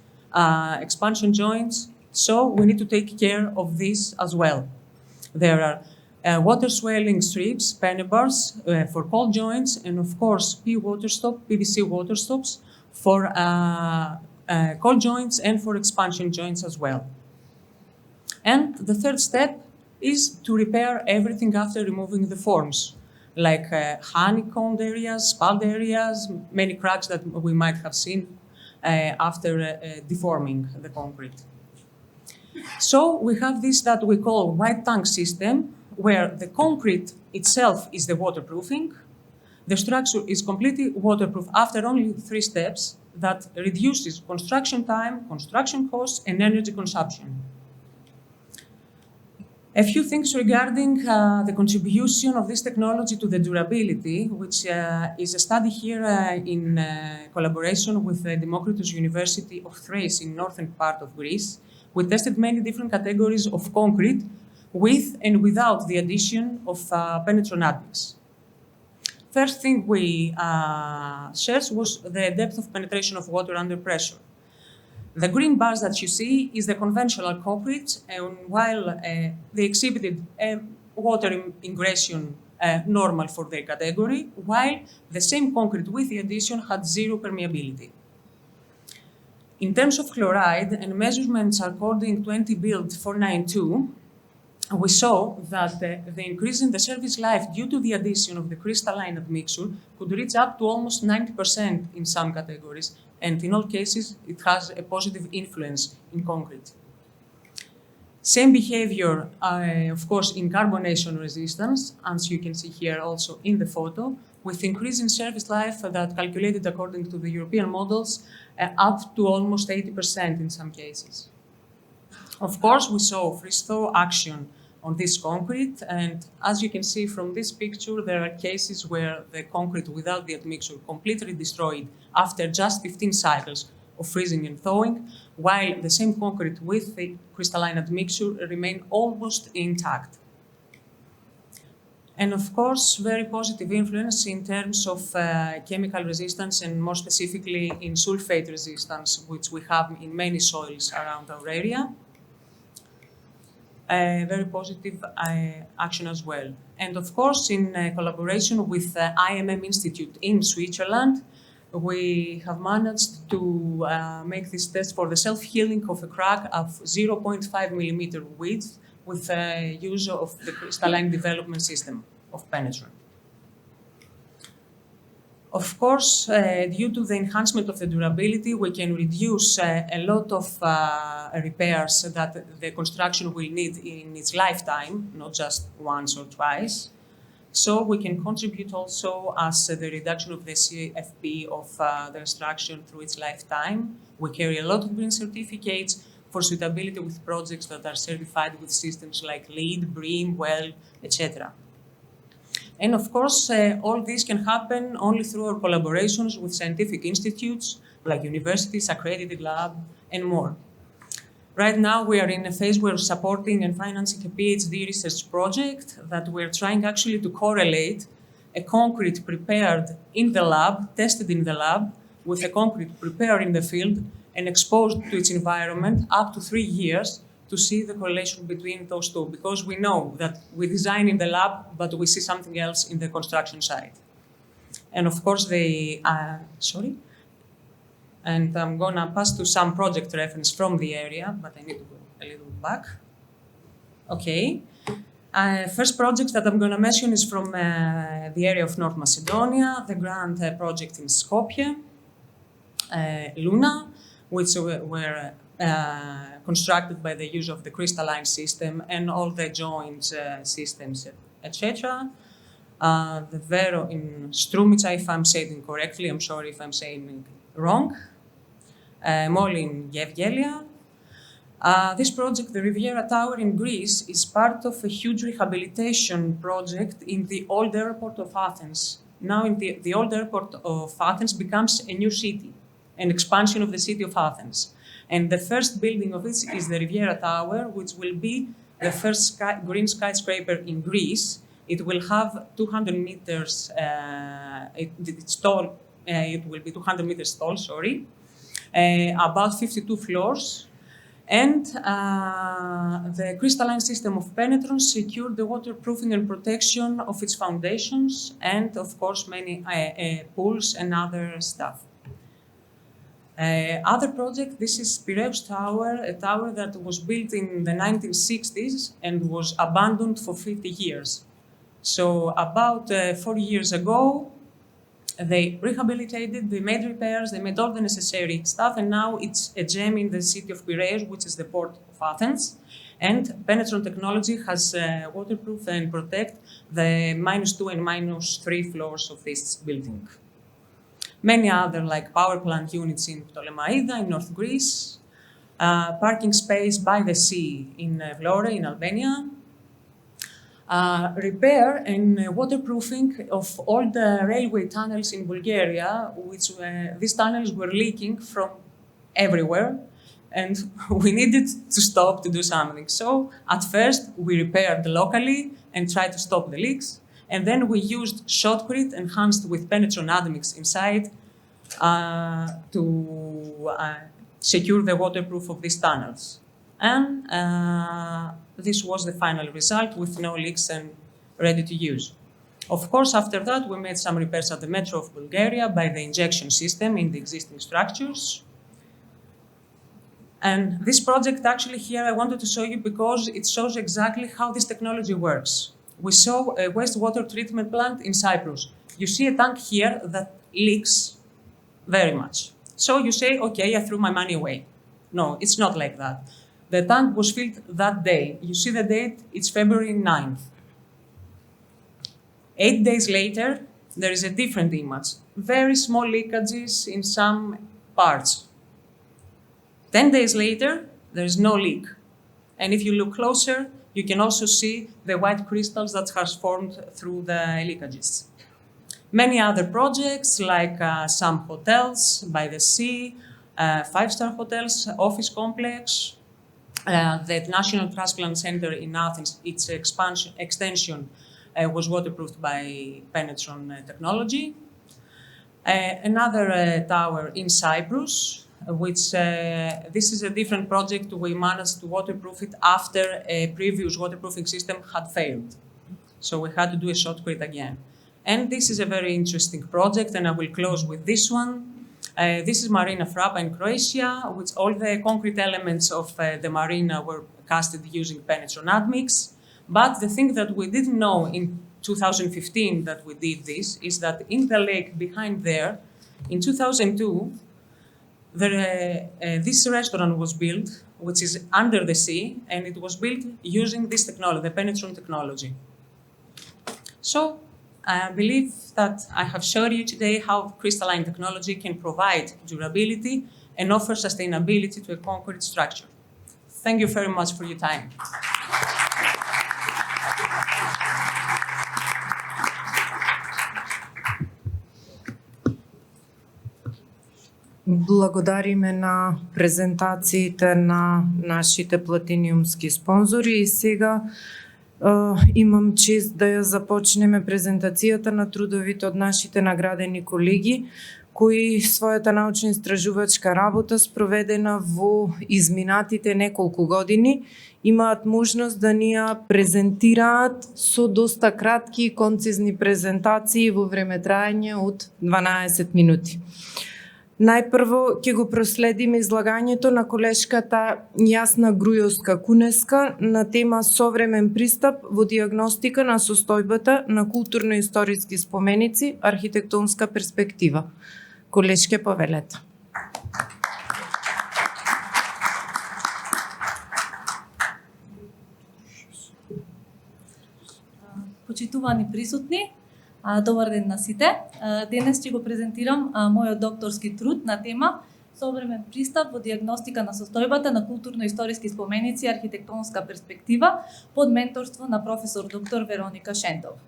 expansion joints, so we need to take care of this as well. There are water swelling strips, penebars for cold joints, and of course PVC water stops for cold joints and for expansion joints as well. And the third step is to repair everything after removing the forms, like honeycombed areas, spalled areas, many cracks that we might have seen after deforming the concrete. So we have this that we call white tank system, where the concrete itself is the waterproofing. The structure is completely waterproof after only 3 steps that reduces construction time, construction costs, and energy consumption. A few things regarding the contribution of this technology to the durability, which is a study here in collaboration with the Democritus University of Thrace in northern part of Greece. We tested many different categories of concrete with and without the addition of penetron admix. First thing we searched was the depth of penetration of water under pressure. The green bars that you see is the conventional concrete, and while they exhibited water ingression normal for their category, while the same concrete with the addition had zero permeability. In terms of chloride and measurements according to NT Build 492, we saw that the increase in the service life due to the addition of the crystalline admixture could reach up to almost 90% in some categories, and in all cases, it has a positive influence in concrete. Same behavior, of course, in carbonation resistance, as you can see here also in the photo, with increase in service life that calculated according to the European models up to almost 80% in some cases. Of course, we saw freeze-thaw action on this concrete, and as you can see from this picture, there are cases where the concrete without the admixture completely destroyed after just 15 cycles of freezing and thawing, while the same concrete with the crystalline admixture remained almost intact. And of course, very positive influence in terms of chemical resistance and more specifically in sulfate resistance, which we have in many soils around our area. Very positive action as well. And of course, in collaboration with IMM Institute in Switzerland, we have managed to make this test for the self-healing of a crack of 0.5 millimeter width with the use of the crystalline development system of penetron. Of course, due to the enhancement of the durability, we can reduce a lot of repairs that the construction will need in its lifetime, not just once or twice. So we can contribute also as the reduction of the CFP of the construction through its lifetime. We carry a lot of green certificates for suitability with projects that are certified with systems like LEED, BREEAM, WELL, etc. And of course, all this can happen only through our collaborations with scientific institutes like universities, accredited lab, and more. Right now, we are in a phase where we're supporting and financing a PhD research project that we're trying actually to correlate a concrete prepared in the lab, tested in the lab, with a concrete prepared in the field and exposed to its environment up to 3 years to see the correlation between those two, because we know that we design in the lab, but we see something else in the construction site. And of course, and I'm gonna pass to some project reference from the area, but I need to go a little back. Okay. First project that I'm gonna mention is from the area of North Macedonia, the grand project in Skopje, Luna, which were constructed by the use of the crystalline system and all the joints systems, etc. The Vero in Strumica, if I'm saying it correctly, I'm sorry if I'm saying it wrong. Moli in Yevgelia. This project, the Riviera Tower in Greece, is part of a huge rehabilitation project in the old airport of Athens. Now the old airport of Athens becomes a new city, an expansion of the city of Athens. And the first building of it is the Riviera Tower, which will be the first green skyscraper in Greece. It will have 200 meters, it's tall, it will be 200 meters tall, about 52 floors. And the crystalline system of penetron secured the waterproofing and protection of its foundations and, of course, many pools and other stuff. Other project, this is Piraeus Tower, a tower that was built in the 1960s and was abandoned for 50 years. So about 40 years ago, they rehabilitated, they made repairs, they made all the necessary stuff, and now it's a gem in the city of Piraeus, which is the port of Athens. And penetron technology has waterproof and protect the -2 and -3 floors of this building. Many other like power plant units in Ptolemaida in North Greece, parking space by the sea in Vlore in Albania, repair and waterproofing of all the railway tunnels in Bulgaria, which these tunnels were leaking from everywhere, and we needed to stop to do something. So at first we repaired locally and tried to stop the leaks, and then we used shotcrete enhanced with Penetron admix inside to secure the waterproof of these tunnels. And this was the final result with no leaks and ready to use. Of course, after that, we made some repairs at the Metro of Bulgaria by the injection system in the existing structures. And this project actually here I wanted to show you because it shows exactly how this technology works. We saw a wastewater treatment plant in Cyprus. You see a tank here that leaks very much. So you say, okay, I threw my money away. No, it's not like that. The tank was filled that day. You see the date, it's February 9th. 8 days later, there is a different image. Very small leakages in some parts. 10 days later, there is no leak. And if you look closer, you can also see the white crystals that has formed through the leakages. Many other projects, like some hotels by the sea, 5-star hotels, office complex, the National Transplant Center in Athens, its extension was waterproofed by Penetron technology. Another tower in Cyprus, which this is a different project. We managed to waterproof it after a previous waterproofing system had failed. So we had to do a shotcrete again. And this is a very interesting project, and I will close with this one. This is Marina Frapa in Croatia, which all the concrete elements of the marina were casted using Penetron admix. But the thing that we didn't know in 2015 that we did this is that in the lake behind there, in 2002, this restaurant was built, which is under the sea, and it was built using this technology, the Penetron technology. So I believe that I have shown you today how crystalline technology can provide durability and offer sustainability to a concrete structure. Thank you very much for your time. Благодариме на презентациите на нашите платиниумски спонзори и сега имам чест да ја започнеме презентацијата на трудовите од нашите наградени колеги кои својата научно-истражувачка работа спроведена во изминатите неколку години имаат можност да ни ја презентираат со доста кратки и концизни презентации во време траење од 12 минути. Најпрво ќе го проследиме излагањето на колешката Јасна Грујовска-Кунеска на тема Современ пристап во дијагностика на состојбата на културно-историски споменици, архитектонска перспектива. Колешке, повелете. Почитувани присутни, добар ден на сите. Денес ќе го презентирам мојот докторски труд на тема Современ пристап во дијагностика на состојбата на културно-историски споменици и архитектонска перспектива под менторство на професор доктор Вероника Шентова.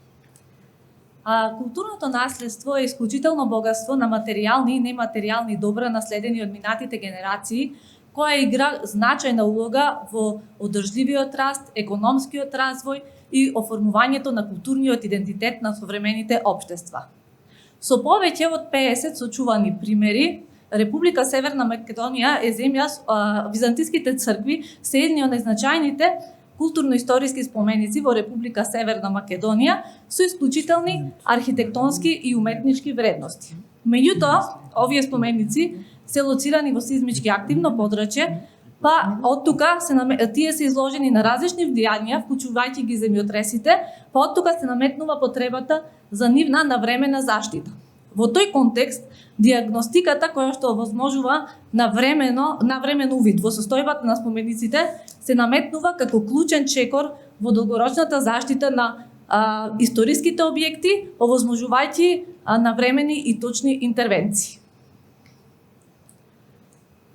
Културното наследство е исклучително богатство на материјални и нематеријални добра наследени од минатите генерации, која игра значајна улога во одржливиот раст, економскиот развој и оформувањето на културниот идентитет на современите општества. Со повеќе од 50 сочувани примери, Република Северна Македонија е земја, византиските цркви се едни од најзначајните културно-историски споменици во Република Северна Македонија со исклучителни архитектонски и уметнички вредности. Меѓутоа, овие споменици се лоцирани во сизмички активно подрачје, па од тука тие се изложени на различни влијанија, вклучувајќи ги земјотресите, па од тука се наметнува потребата за нивна навремена заштита. Во тој контекст, дијагностиката која што овозможува навремен увид во состојбата на спомениците се наметнува како клучен чекор во долгорочната заштита на историските објекти, овозможувајќи навремени и точни интервенции.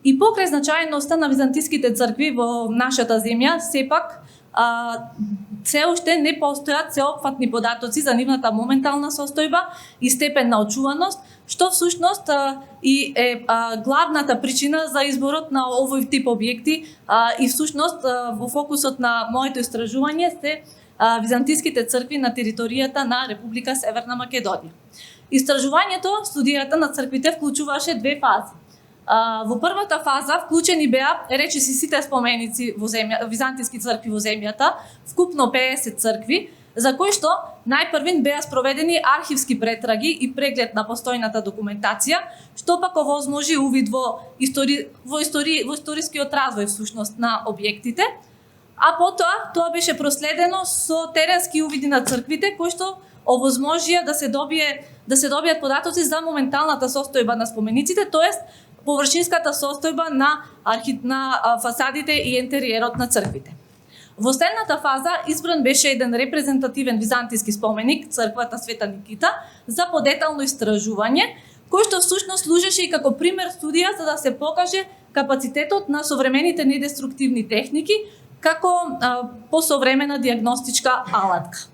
И покрај значајноста на византиските цркви во нашата земја, сепак се уште не постојат сеопфатни податоци за нивната моментална состојба и степен на очуваност, што всушност и е главната причина за изборот на овој тип објекти и всушност во фокусот на моето истражување се византиските цркви на територијата на Република Северна Македонија. Истражувањето, студијата на црквите вклучуваше две фази. Во првата фаза вклучени беа речиси сите споменици во византиски цркви во земјата, вкупно 50 цркви, за кои што најпрвин беа спроведени архивски претраги и преглед на постојната документација, што пак овозможи увид во историскиот развој всушност на објектите, а потоа тоа беше проследено со теренски увиди на црквите кои што овозможија да се добијат податоци за моменталната состојба на спомениците, тоест површинската состојба на фасадите и интериерот на црквите. Во следната фаза избран беше еден репрезентативен византиски споменик, црквата Света Никита, за подетално истражување, кој што всушност служеше и како пример студија за да се покаже капацитетот на современите недеструктивни техники како посовремена диагностичка алатка.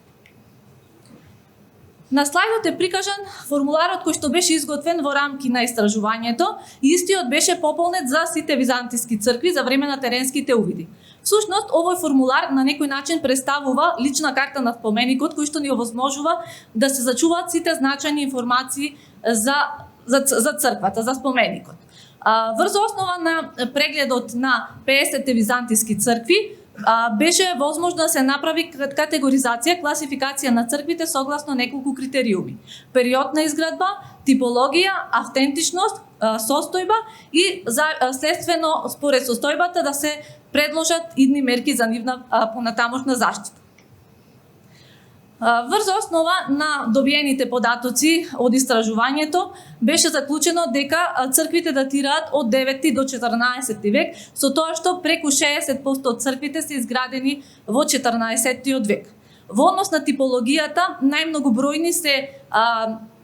На слайдот е прикажан формуларот кој што беше изготвен во рамки на истражувањето и истиот беше пополнет за сите византиски цркви за време на теренските увиди. Всушност, овој формулар на некој начин представува лична карта на споменикот кој што ни овозможува да се зачуваат сите значајни информации за црквата, за споменикот. Врз основа на прегледот на 50 византиски цркви, беше возможно да се направи категоризација, класификација на црквите согласно неколку критериуми: период на изградба, типологија, автентичност, состојба и следствено според состојбата да се предложат идни мерки за нивна понатамошна заштита. Врз основа на добиените податоци од истражувањето беше заклучено дека црквите датираат од 9 до 14 век, со тоа што преку 60% од црквите се изградени во 14 век. Во однос на типологијата, најмногобројни се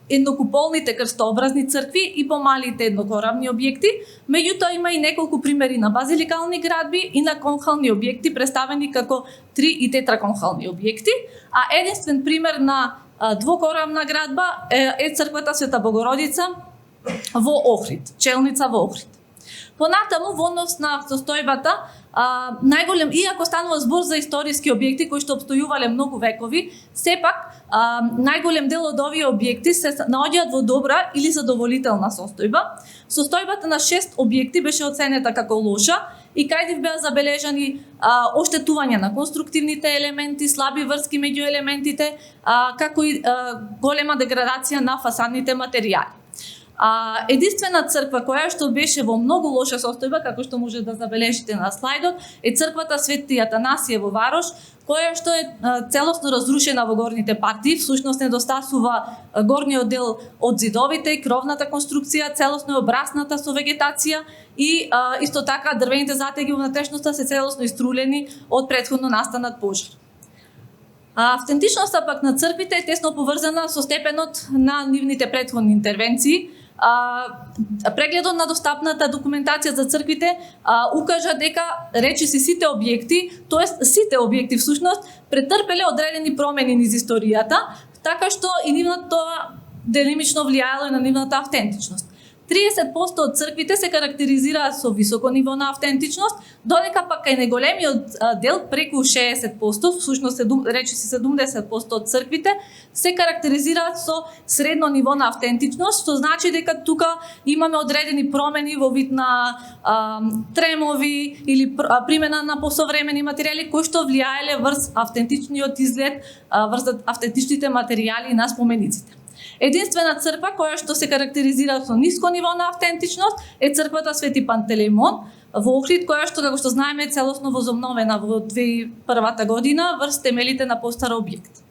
еднокуполните крстообразни цркви и помалите еднокорамни објекти, меѓутоа има и неколку примери на базиликални градби и на конхални објекти представени како три и тетраконхални објекти, а единствен пример на двокорамна градба е црквата Света Богородица во Охрид, Челница во Охрид. Понатаму, во однос на состојбата, најголем, иако станува збор за историски објекти кои што обстојувале многу векови, сепак најголем дел од овие објекти се наоѓаат во добра или задоволителна состојба. Состојбата на 6 објекти беше оценета како лоша и кај нив беа забележани оштетување на конструктивните елементи, слаби врски меѓу елементите, како и голема деградација на фасадните материјали. Единствена црква која што беше во многу лоша состојба, како што може да забележите на слайдот, е црквата Свети Атанасије во Варош, која што е целосно разрушена во горните партии, всушност недостасува горниот дел од зидовите и кровната конструкција, целосно е обрасната со вегетација и исто така дрвените затеги во внатрешноста се целосно иструлени од претходно настанат пожар. Автентичноста пак на црквите е тесно поврзана со степенот на нивните претходни интервенции. Прегледот на достапната документација за црквите укажа дека речиси сите објекти, тоест сите објекти всушност претрпеле одредени промени низ историјата, така што и нивното делимично влијаело на нивната автентичност. 30% од црквите се карактеризираат со високо ниво на автентичност, додека пак кај најголемиот дел, преку 60%, всушност речиси 70% од црквите, се карактеризираат со средно ниво на автентичност, што значи дека тука имаме одредени промени во вид на тремови или примена на посовремени материјали кои што влијаеле врз автентичниот изглед, врз автентичните материјали на спомениците. Единствена црква која што се карактеризира со ниско ниво на автентичност е црквата Свети Пантелеймон во Охрид, која што, како што знаеме, е целосно возобновена во 2001 година врз темелите на постар објект.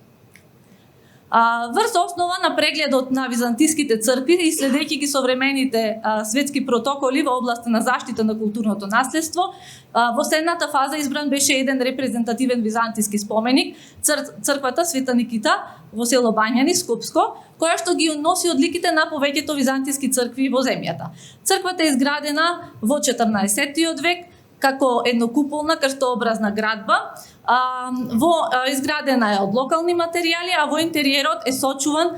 Врз основа на прегледот на византиските цркви и следејќи ги современите светски протоколи во областа на заштита на културното наследство, во следната фаза избран беше еден репрезентативен византиски споменик, црквата Света Никита во село Бањани, Скопско, која што ги носи одликите на повеќето византиски цркви во земјата. Црквата е изградена во 14 век, како еднокуполна крстообразна градба. Изградена е од локални материјали, а во интериерот е сочуван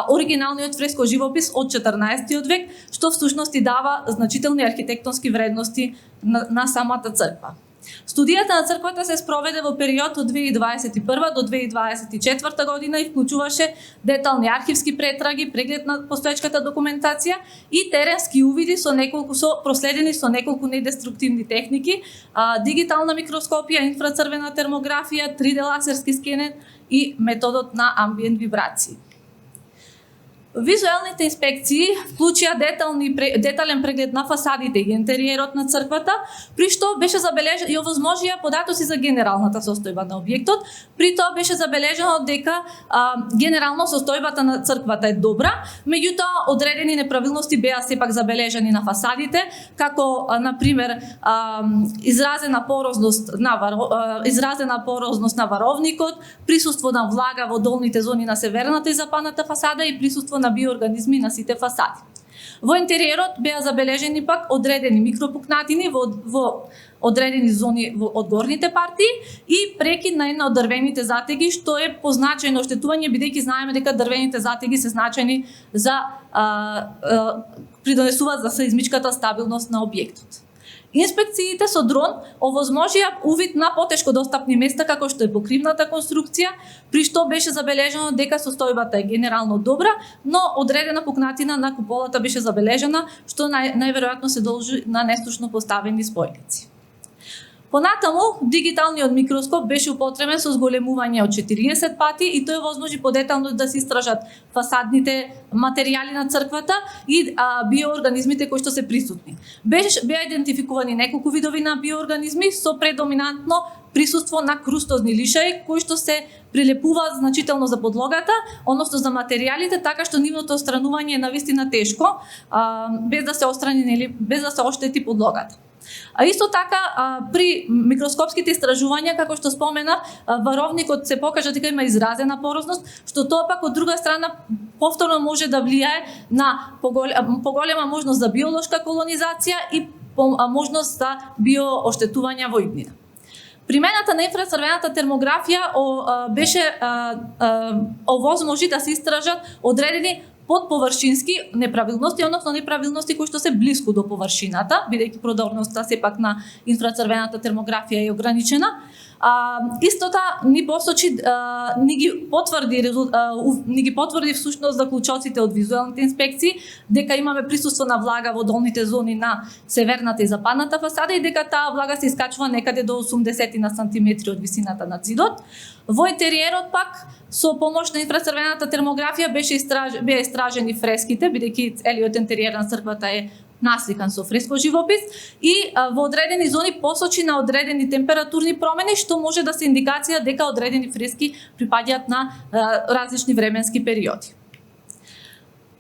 оригиналниот фреско живопис од 14 век, што всушност и дава значителни архитектонски вредности на самата црква. Студијата на црквата се спроведе во период од 2021 до 2024 година и вклучуваше детални архивски претраги, преглед на постоечката документација и теренски увиди проследени со неколку недеструктивни техники, дигитална микроскопија, инфрацрвена термографија, 3D лазерски скенер и методот на амбиент вибрации. Визуелните инспекции вклучија детален преглед на фасадите и интериерот на црквата, при што беше забележено и овозможија податоци за генералната состојба на објектот. При тоа беше забележено дека генерално состојбата на црквата е добра, меѓутоа одредени неправилности беа сепак забележани на фасадите, како на пример изразена порозност на варовникот, присуство на влага во долните зони на северната и западната фасада и присуство на биоорганизми на сите фасади. Во интериерот беа забележени пак одредени микропукнатини во одредени зони од горните партии и прекид на една од дрвените затеги, што е позначајно оштетување, бидејќи знаеме дека дрвените затеги се значајни за придонесуваат за сеизмичката стабилност на објектот. Инспекциите со дрон овозможија увид на потешко достапни места како што е покривната конструкција, при што беше забележено дека состојбата е генерално добра, но одредена пукнатина на куполата беше забележена, што најверојатно се должи на нестучно поставени спојници. Понатаму, дигиталниот микроскоп беше употребен со зголемување од 40 пати и тој возможи подетално да се истражат фасадните материјали на црквата и биоорганизмите кои што се присутни. Беа идентификувани неколку видови на биоорганизми со предоминантно присуство на крустозни лишаи кои што се прилепуваат значително за подлогата, односно за материјалите, така што нивното отстранување е навистина тешко, без да се отстрани, без да се оштети подлогата. А исто така, при микроскопските истражувања, како што спомена, варовникот се покажа дека има изразена порозност, што тоа пак од друга страна повторно може да влијае на поголема можност за биолошка колонизација и можност за биооштетување во иднина. Примената на инфрацрвената термографија беше овозможи да се истражат одредени подповршински неправилности, односно неправилности кои што се блиску до површината, бидејќи продорноста сепак на инфрацрвената термографија е ограничена. Истота ни посочи, ни ги потврди всушност заклучоците од визуелните инспекции, дека имаме присуство на влага во долните зони на северната и западната фасада и дека таа влага се искачува некаде до 80 на сантиметри од висината на зидот. Во интериерот пак, со помош на инфрацрвената термографија беа истражени фреските, бидејќи целиот интериер на црквата е насликан со фреско живопис и во одредени зони посочи на одредени температурни промени, што може да се индикација дека одредени фрески припаѓаат на различни временски периоди.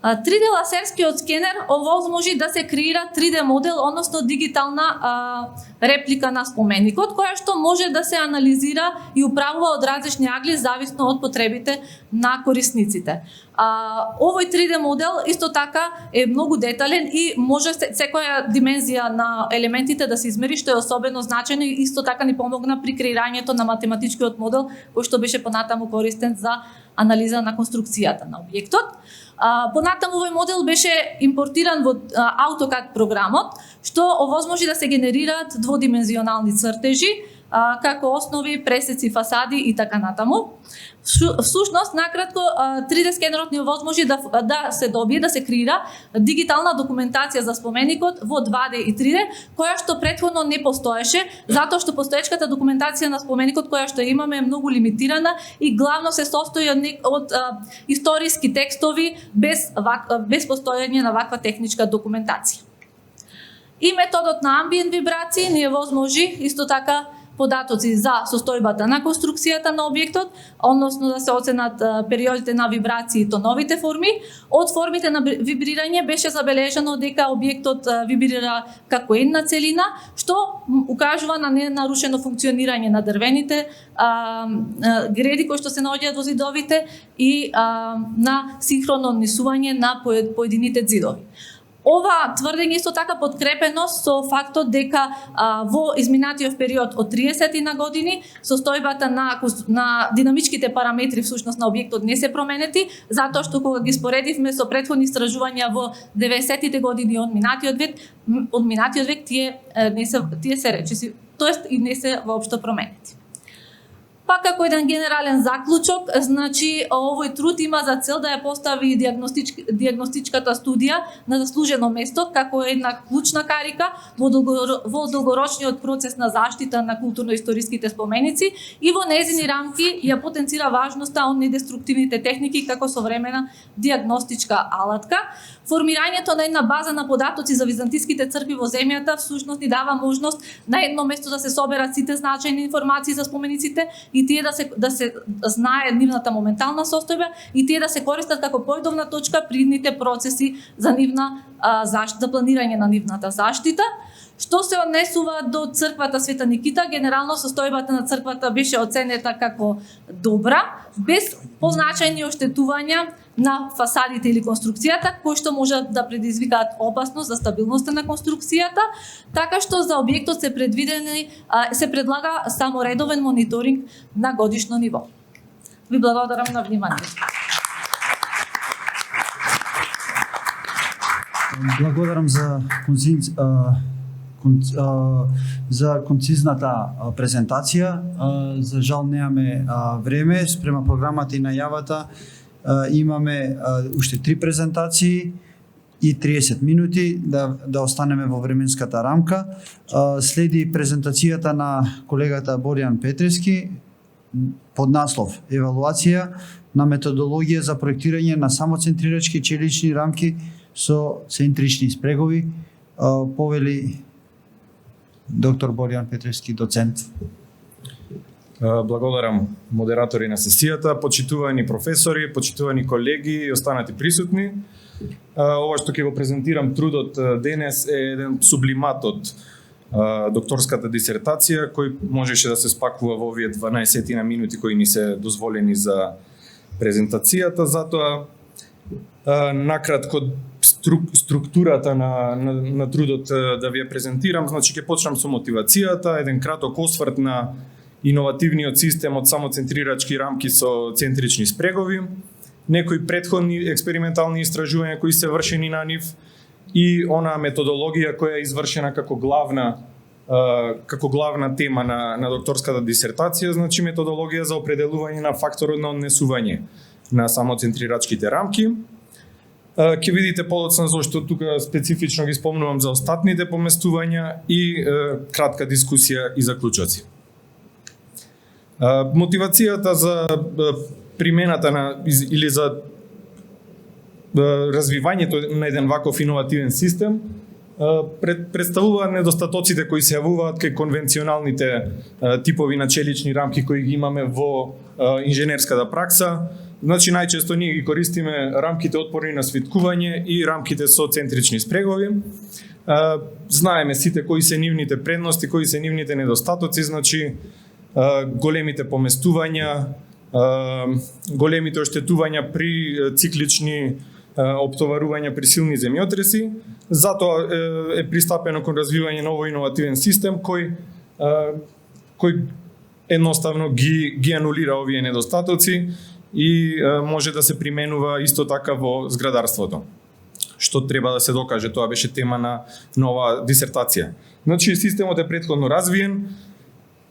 3D лазерскиот скенер овозможи да се креира 3D модел, односно дигитална реплика на споменикот, која што може да се анализира и управува од различни агли зависно од потребите на корисниците. Овој 3D модел исто така е многу детален и може секоја димензија на елементите да се измери, што е особено значајно и исто така ни помогна при креирањето на математичкиот модел кој што беше понатаму користен за анализа на конструкцијата на објектот. Понатаму овој модел беше импортиран во AutoCAD програмот, што овозможи да се генерираат дводимензионални цртежи, како основи, пресеци, фасади и така натаму. Всушност, накратко, 3D скенерот ни овозможи да се добие, да се креира дигитална документација за споменикот во 2D и 3D, која што претходно не постоеше, затоа што постоечката документација на споменикот која што имаме е многу лимитирана и главно се состои од историски текстови без постоење на ваква техничка документација. И методот на амбиент вибрации ни овозможи исто така податоци за состојбата на конструкцијата на објектот, односно да се оценат периодите на вибрации и тоновите форми. Од формите на вибрирање беше забележано дека објектот вибрира како една целина, што укажува на ненарушено функционирање на дрвените греди кои што се наоѓаат во зидовите и на синхронно однесување на поедините зидови. Ова тврдење исто така подкрепено со фактот дека во изминатиот период од 30 на години состојбата на динамичките параметри всушност на објектот не се променети, затоа што кога ги споредивме со претходни истражувања во 90-тите години од минатиот век, тие се речиси, тоест и не се воопшто променети. Па како еден генерален заклучок, значи овој труд има за цел да ја постави диагностичката студија на заслужено место како една клучна карика во долгорочниот процес на заштита на културно-историските споменици и во нејзини рамки ја потенцира важноста од недеструктивните техники како современа диагностичка алатка. Формирањето на една база на податоци за византиските цркви во земјата всушност ни дава можност на едно место да се соберат сите значајни информации за спомениците и тие да се знае нивната моментална состојба и тие да се користат како појдовна точка при идните процеси за нивна за планирање на нивната заштита. Што се однесува до црквата Света Никита, генерално состојбата на црквата беше оценета како добра, без позначајни оштетувања на фасадите или конструкцијата, кои што можат да предизвикаат опасност за стабилноста на конструкцијата, така што за објектот се предлага само редовен мониторинг на годишно ниво. Ви благодарам на вниманието. Благодарам за концизната презентација. За жал немаме време спрема програмата и најавата. Имаме уште 3 презентации и 30 минути да останеме во временската рамка. Следи презентацијата на колегата Боријан Петрески под наслов Евалуација на методологија за проектирање на самоцентрирачки челични рамки со центрични спрегови. Повели доктор Боријан Петрески, доцент. Благодарам модератори на сесијата, почитувани професори, почитувани колеги и останати присутни. Ова што ќе го презентирам трудот денес е еден сублимат од докторската дисертација кој можеше да се спакува во овие 12 на минути кои ни се дозволени за презентацијата, затоа накратко структурата на трудот да ви ја презентирам. Значи ќе почнам со мотивацијата, еден краток осврт на иновативниот систем од самоцентрирачки рамки со центрични спрегови, некои претходни експериментални истражувања кои се вршени на нив и она методологија која е извршена како главна тема на докторската дисертација, значи методологија за определување на факторот на однесување на самоцентрирачките рамки. Ќе видите подоцна зашто тука специфично ги спомнувам за остатните поместувања и кратка дискусија и заклучоци. Мотивацијата за примената или за развивањето на еден ваков иновативен систем представува недостатоците кои се јавуваат кај конвенционалните типови на челични рамки кои ги имаме во инженерската пракса. Значи најчесто ние ги користиме рамките отпорни на свиткување и рамките со центрични спрегови. Знаеме сите кои се нивните предности, кои се нивните недостатоци, значи големите поместувања, големите оштетувања при циклични оптоварувања при силни земјотреси. Затоа е пристапено кон развивање на овој иновативен систем кој едноставно ги анулира овие недостатоци и може да се применува исто така во зградарството. Што треба да се докаже, тоа беше тема на нова дисертација. Значи системот е претходно развиен.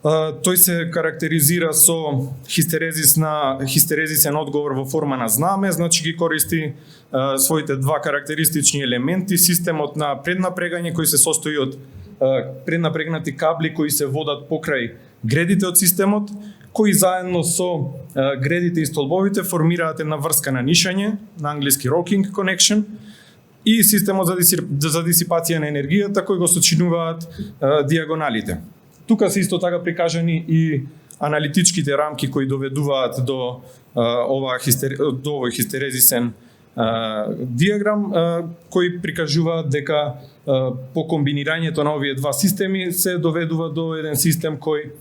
Тој се карактеризира со хистерезисен одговор во форма на знаме, значи ги користи своите два карактеристични елементи, системот на преднапрегање кој се состои од преднапрегнати кабли кои се водат покрај гредите од системот, кои заедно со гредите и столбовите формираат една врска на нишање, на англиски rocking connection, и системот за дисипација на енергијата кој го сочинуваат диагоналите. Тука се исто така прикажани и аналитичките рамки кои доведуваат до овој хистерезисен диаграм, кој прикажуваат дека по комбинирањето на овие два системи се доведува до еден систем кој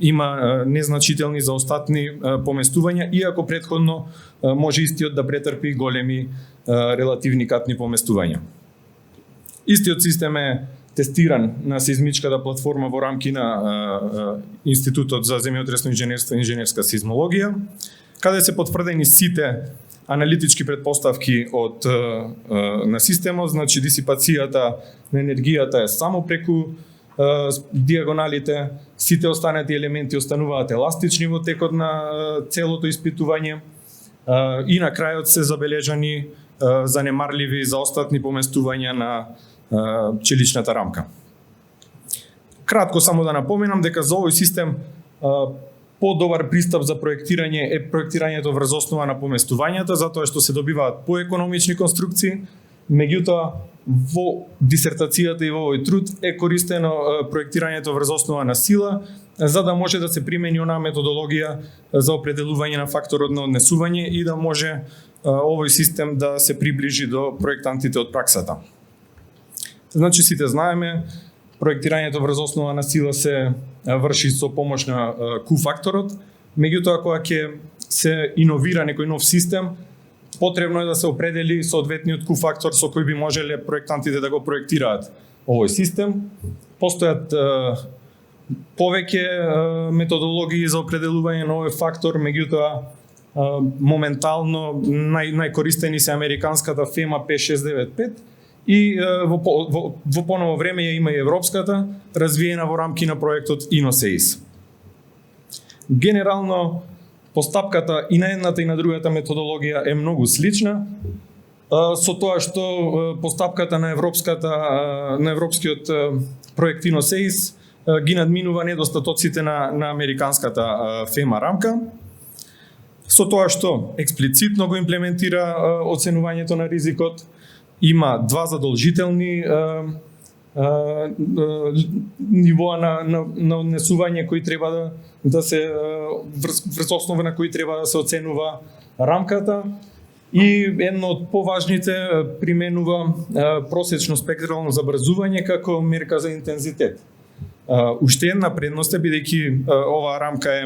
има незначителни заостатни поместувања, иако претходно може истиот да претрпи големи релативни катни поместувања. Истиот систем е тестиран на сеизмичката платформа во рамки на Институтот за земјотресно инженерство и инженерска сеизмологија, каде се потврдени сите аналитички предпоставки на системот, значи дисипацијата на енергијата е само преку диагоналите, сите останати елементи остануваат еластични во текот на целото испитување и на крајот се забележани занемарливи заостатни поместувања на челичната рамка. Кратко само да напоменам дека за овој систем подобар пристап за проектирање е проектирањето врз основа на поместувањата, затоа што се добиваат поекономични конструкции, меѓутоа во дисертацијата и во овој труд е користено проектирањето врз основа на сила, за да може да се примени онаа методологија за определување на факторот на однесување и да може овој систем да се приближи до проектантите од праксата. Значи сите знаеме, проектирањето врз основа на сила се врши со помош на Q-факторот, меѓутоа кога ќе се иновира некој нов систем, потребно е да се определи соодветниот Q-фактор со кој би можеле проектантите да го проектираат овој систем. Постојат повеќе методологии за определување на овој фактор, меѓутоа моментално најкористени се американската FEMA P695 и во поново време ја има и европската, развиена во рамки на проектот InnoSeis. Генерално, постапката и на едната и на другата методологија е многу слична, со тоа што постапката на европскиот проект InnoSeis ги надминува недостатоците на американската FEMA рамка, со тоа што експлицитно го имплементира оценувањето на ризикот, има два задолжителни нивоа на однесување кои треба да се врз основа на кои треба да се оценува рамката и едно од поважните применува просечно спектрално забрзување како мерка за интензитет. Уште една предност е бидејќи оваа рамка е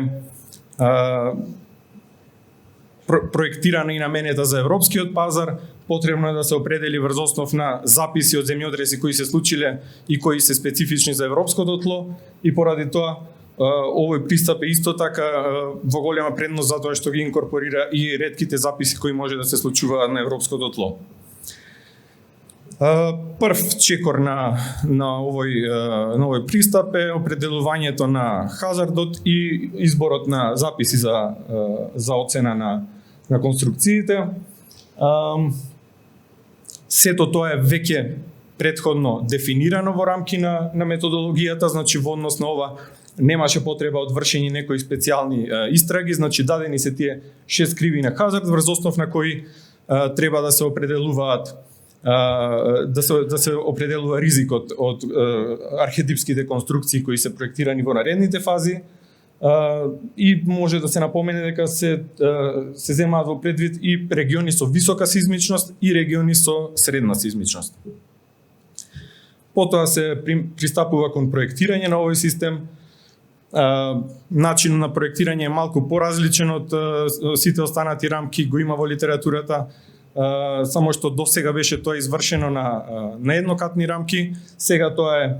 проектирана и наменета за европскиот пазар, потребно е да се определи врз основ на записи од земјотреси кои се случиле и кои се специфични за европското тло и поради тоа овој пристап е исто така во голема предност затоа што ги инкорпорира и ретките записи кои може да се случуваат на европското тло. Прв чекор на овој пристап е определувањето на хазардот и изборот на записи за оцена на конструкциите. Сето тоа е веќе претходно дефинирано во рамки на методологијата, значи во однос на ова немаше потреба од вршење некои специјални истраги, значи дадени се тие 6 криви на хазард врз основ на кои треба да се определуваат да се определува ризикот од архетипските конструкции кои се проектирани во наредните фази и може да се напомене дека се земаат во предвид и региони со висока сизмичност и региони со средна сизмичност. Потоа се пристапува кон проектирање на овој систем. Начинот на проектирање е малку поразличен од сите останати рамки, го има во литературата, само што досега беше тоа извршено на еднокатни рамки, сега тоа е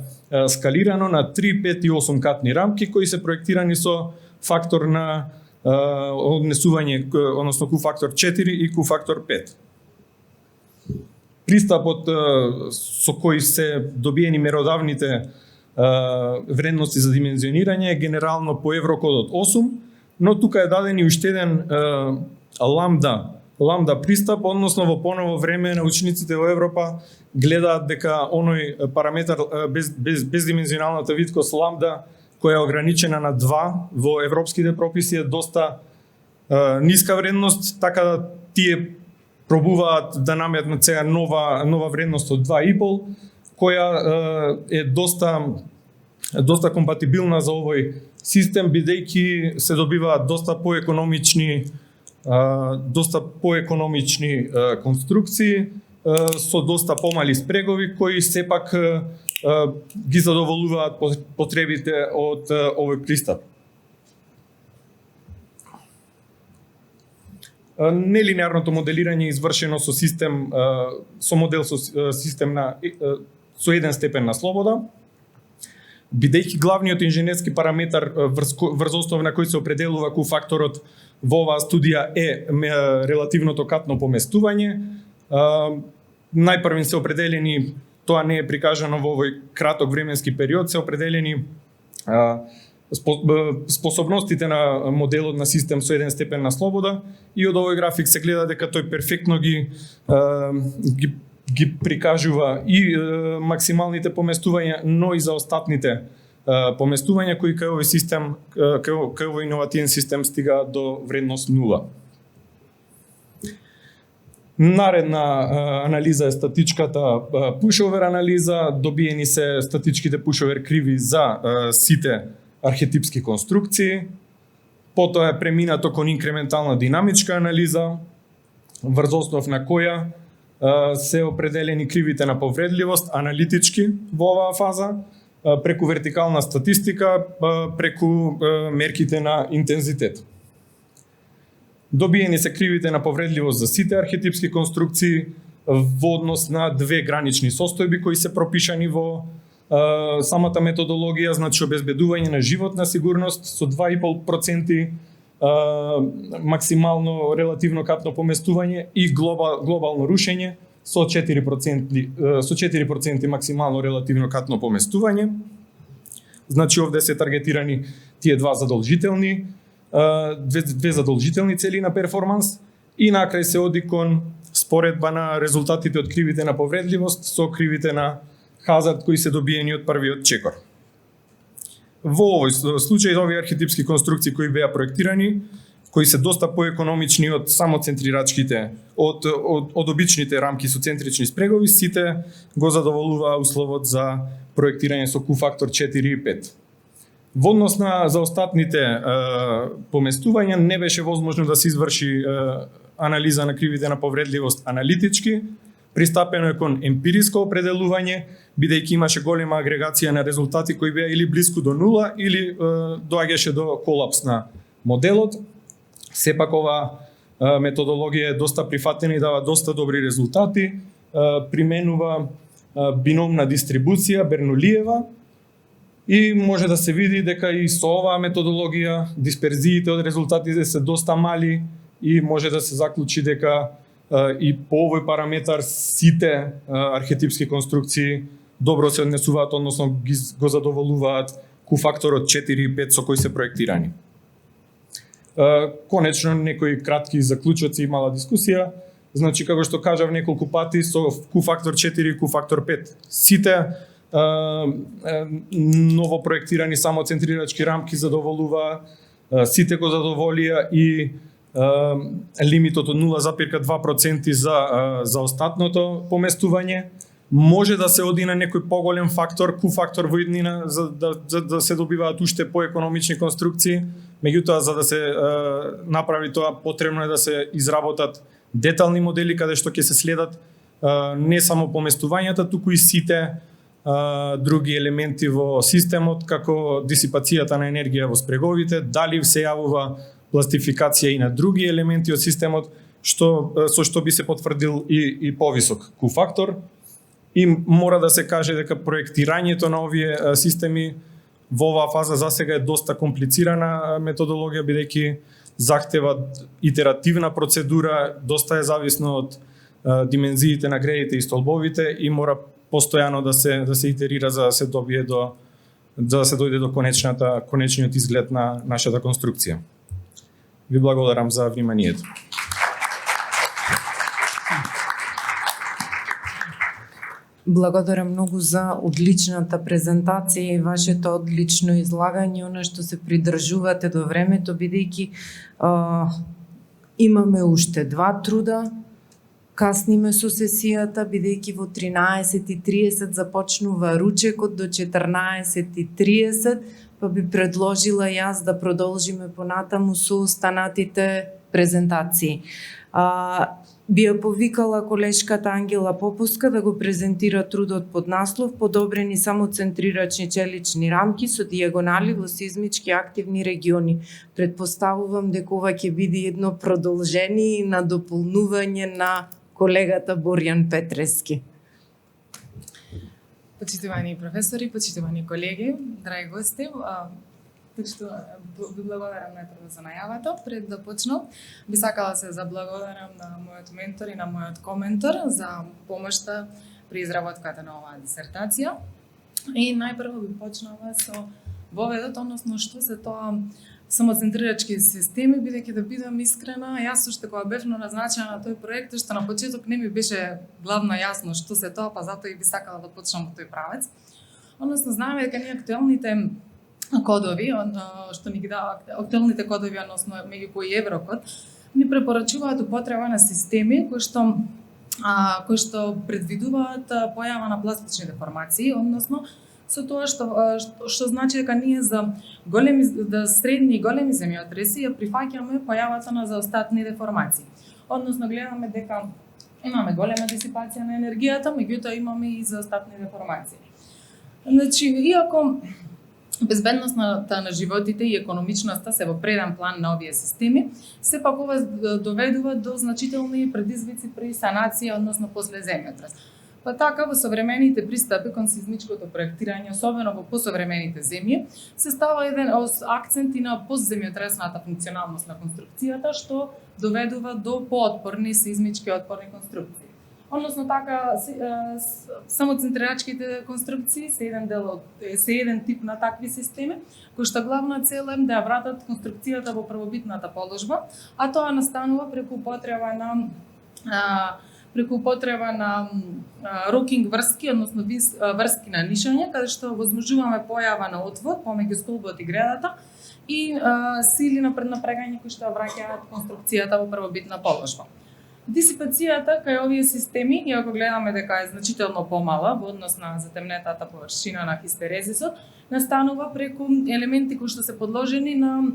скалирано на 3, 5 и 8 катни рамки кои се проектирани со фактор на однесување, односно Q-фактор 4 и Q-фактор 5. Пристапот со кој се добиени меродавните вредности за димензионирање е генерално по еврокодот 8, но тука е даден и уште еден ламда пристап, односно во поново време научниците во Европа гледаат дека оној параметар бездимензионалната виткост ламда, која е ограничена на 2 во европските прописи, е доста ниска вредност, така да тие пробуваат да наметнат сега нова вредност од 2,5, која е доста компатибилна за овој систем, бидејќи се добиваат доста поекономични конструкции со доста помали спрегови кои сепак ги задоволуваат потребите од овој пристап. Нелинеарното моделирање е извршено со систем со модел со систем со еден степен на слобода, бидејќи главниот инженерски параметар врз основа на кој се определува Q-факторот во оваа студија е релативното катно поместување. Најпрвен се определени, тоа не е прикажано во овој краток временски период, се определени способностите на моделот на систем со еден степен на слобода и од овој график се гледа дека тој перфектно ги прикажува и максималните поместувања, но и за остатните поместувања кои кај овој систем, кај овој иновативен систем стига до вредност 0. Наредна анализа е статичката пушовер анализа, добиени се статичките пушовер криви за сите архетипски конструкции, потоа е преминато кон инкрементална динамичка анализа, врз основ на која се определени кривите на повредливост аналитички во оваа фаза, преку вертикална статистика, преку мерките на интензитет. Добиени се кривите на повредливост за сите архетипски конструкции во однос на две гранични состојби кои се пропишани во самата методологија, значи обезбедување на животна сигурност со 2,5% максимално релативно катно поместување и глобално рушење со 4% максимално релативно катно поместување. Значи овде се таргетирани тие две задолжителни цели на перформанс и накрај се оди кон споредба на резултатите од кривите на повредливост со кривите на хазард кои се добиени од првиот чекор. Во овој случај овие архетипски конструкции кои беа проектирани, кои се доста поекономични од самоцентрирачките, од обичните рамки со центрични спрегови, сите го задоволуваа условот за проектирање со Q-фактор 4 и 5. Во однос на заостатните поместувања не беше возможно да се изврши анализа на кривите на повредливост аналитички, пристапено е кон емпириско определување, бидејќи имаше голема агрегација на резултати кои беа или блиску до нула или доаѓаше до колапс на моделот. Сепак ова методологија е доста прифатена и дава доста добри резултати, применува биномна дистрибуција Бернулиева и може да се види дека и со оваа методологија дисперзиите од резултатите се доста мали и може да се заклучи дека и по овој параметар сите архетипски конструкции добро се однесуваат, односно го задоволуваат Q-факторот 4 и 5 со кој се проектирани. Конечно, некои кратки заклучоци и мала дискусија. Значи, како што кажав неколку пати, со Q-фактор 4 и Q-фактор 5 сите ново проектирани самоцентрирачки рамки задоволуваа, сите го задоволија и лимитот од 0,2% за остатното поместување. Може да се оди на некој поголем фактор, Q-фактор во иднина, за да се добиваат уште поекономични конструкции. Меѓутоа, за да се направи тоа, потребно е да се изработат детални модели каде што ќе се следат не само поместувањата, туку и сите други елементи во системот, како дисипацијата на енергија во спреговите, дали се јавува пластификација и на други елементи од системот, со што би се потврдил и повисок Q-фактор. И мора да се каже дека проектирањето на овие системи во оваа фаза засега е доста комплицирана методологија, бидејќи захтева итеративна процедура, доста е зависно од димензиите на гредите и столбовите и мора постојано да се итерира за да се добие да се дојде до конечниот изглед на нашата конструкција. Ви благодарам за вниманието. Благодарам многу за одличната презентација и вашето одлично излагање, она што се придржувате до времето, бидејќи имаме уште два труда, касниме со сесијата, бидејќи во 13:30 започнува ручекот до 14:30, па би предложила јас да продолжиме понатаму со останатите презентации. Би ја повикала колешката Ангела Попуска да го презентира трудот под наслов Подобрени самоцентрирачни челични рамки со дијагонали во сизмички активни региони. Предпоставувам дека ова ќе биде едно продолжение и надополнување на колегата Борјан Петрески. Почитувани професори, почитувани колеги, драги гости, ви благодарам најпрво за најавата. Пред да почнам, би сакала се заблагодарам на мојот ментор и на мојот коментор за помошта при изработката на оваа дисертација. И најпрво би почнала со воведот, односно што се тоа самоцентрирачки системи, бидејќи да бидам искрена, јас уште кога бев назначена на тој проект, што на почеток не ми беше главно јасно што се тоа, па затоа и би сакала да почнам во тој правец. Односно, знаеме дека ние актуелните кодови, што ни ги даваат актуелните кодови, односно меѓу кои Еврокод, ни препорачуваат употреба на системи кои што предвидуваат појава на пластични деформации, односно со тоа што значи дека ние за средни и големи земјотреси ја прифаќаме појавата на заостатни деформации. Односно гледаме дека имаме голема дисипација на енергијата, меѓутоа имаме и заостатни деформации. Значи, иако безбедноста на животите и економичноста се во преден план на овие системи, сепак ова доведува до значителни предизвици при санација, односно после земјотрес. Па така, во современите пристапи кон сизмичкото проектирање, особено во посовремените земји, се става еден акцент и на постземјотресната функционалност на конструкцијата, што доведува до поотпорни сизмички отпорни конструкции. Односно така, самоцентрирачките конструкции се еден тип на такви системи, кои што главна цел е да ја вратат конструкцијата во првобитната положба, а тоа настанува преку употреба на рокинг врски, односно врски на нишање, каде што возможуваме појава на отвор помеѓу столбот и гредата и сили на преднапрегање кои што враќаат конструкцијата во првобитна положба. Дисипацијата кај овие системи, иако гледаме дека е значително помала во однос на затемнетата површина на хистерезисот, настанува преку елементи кои што се подложени на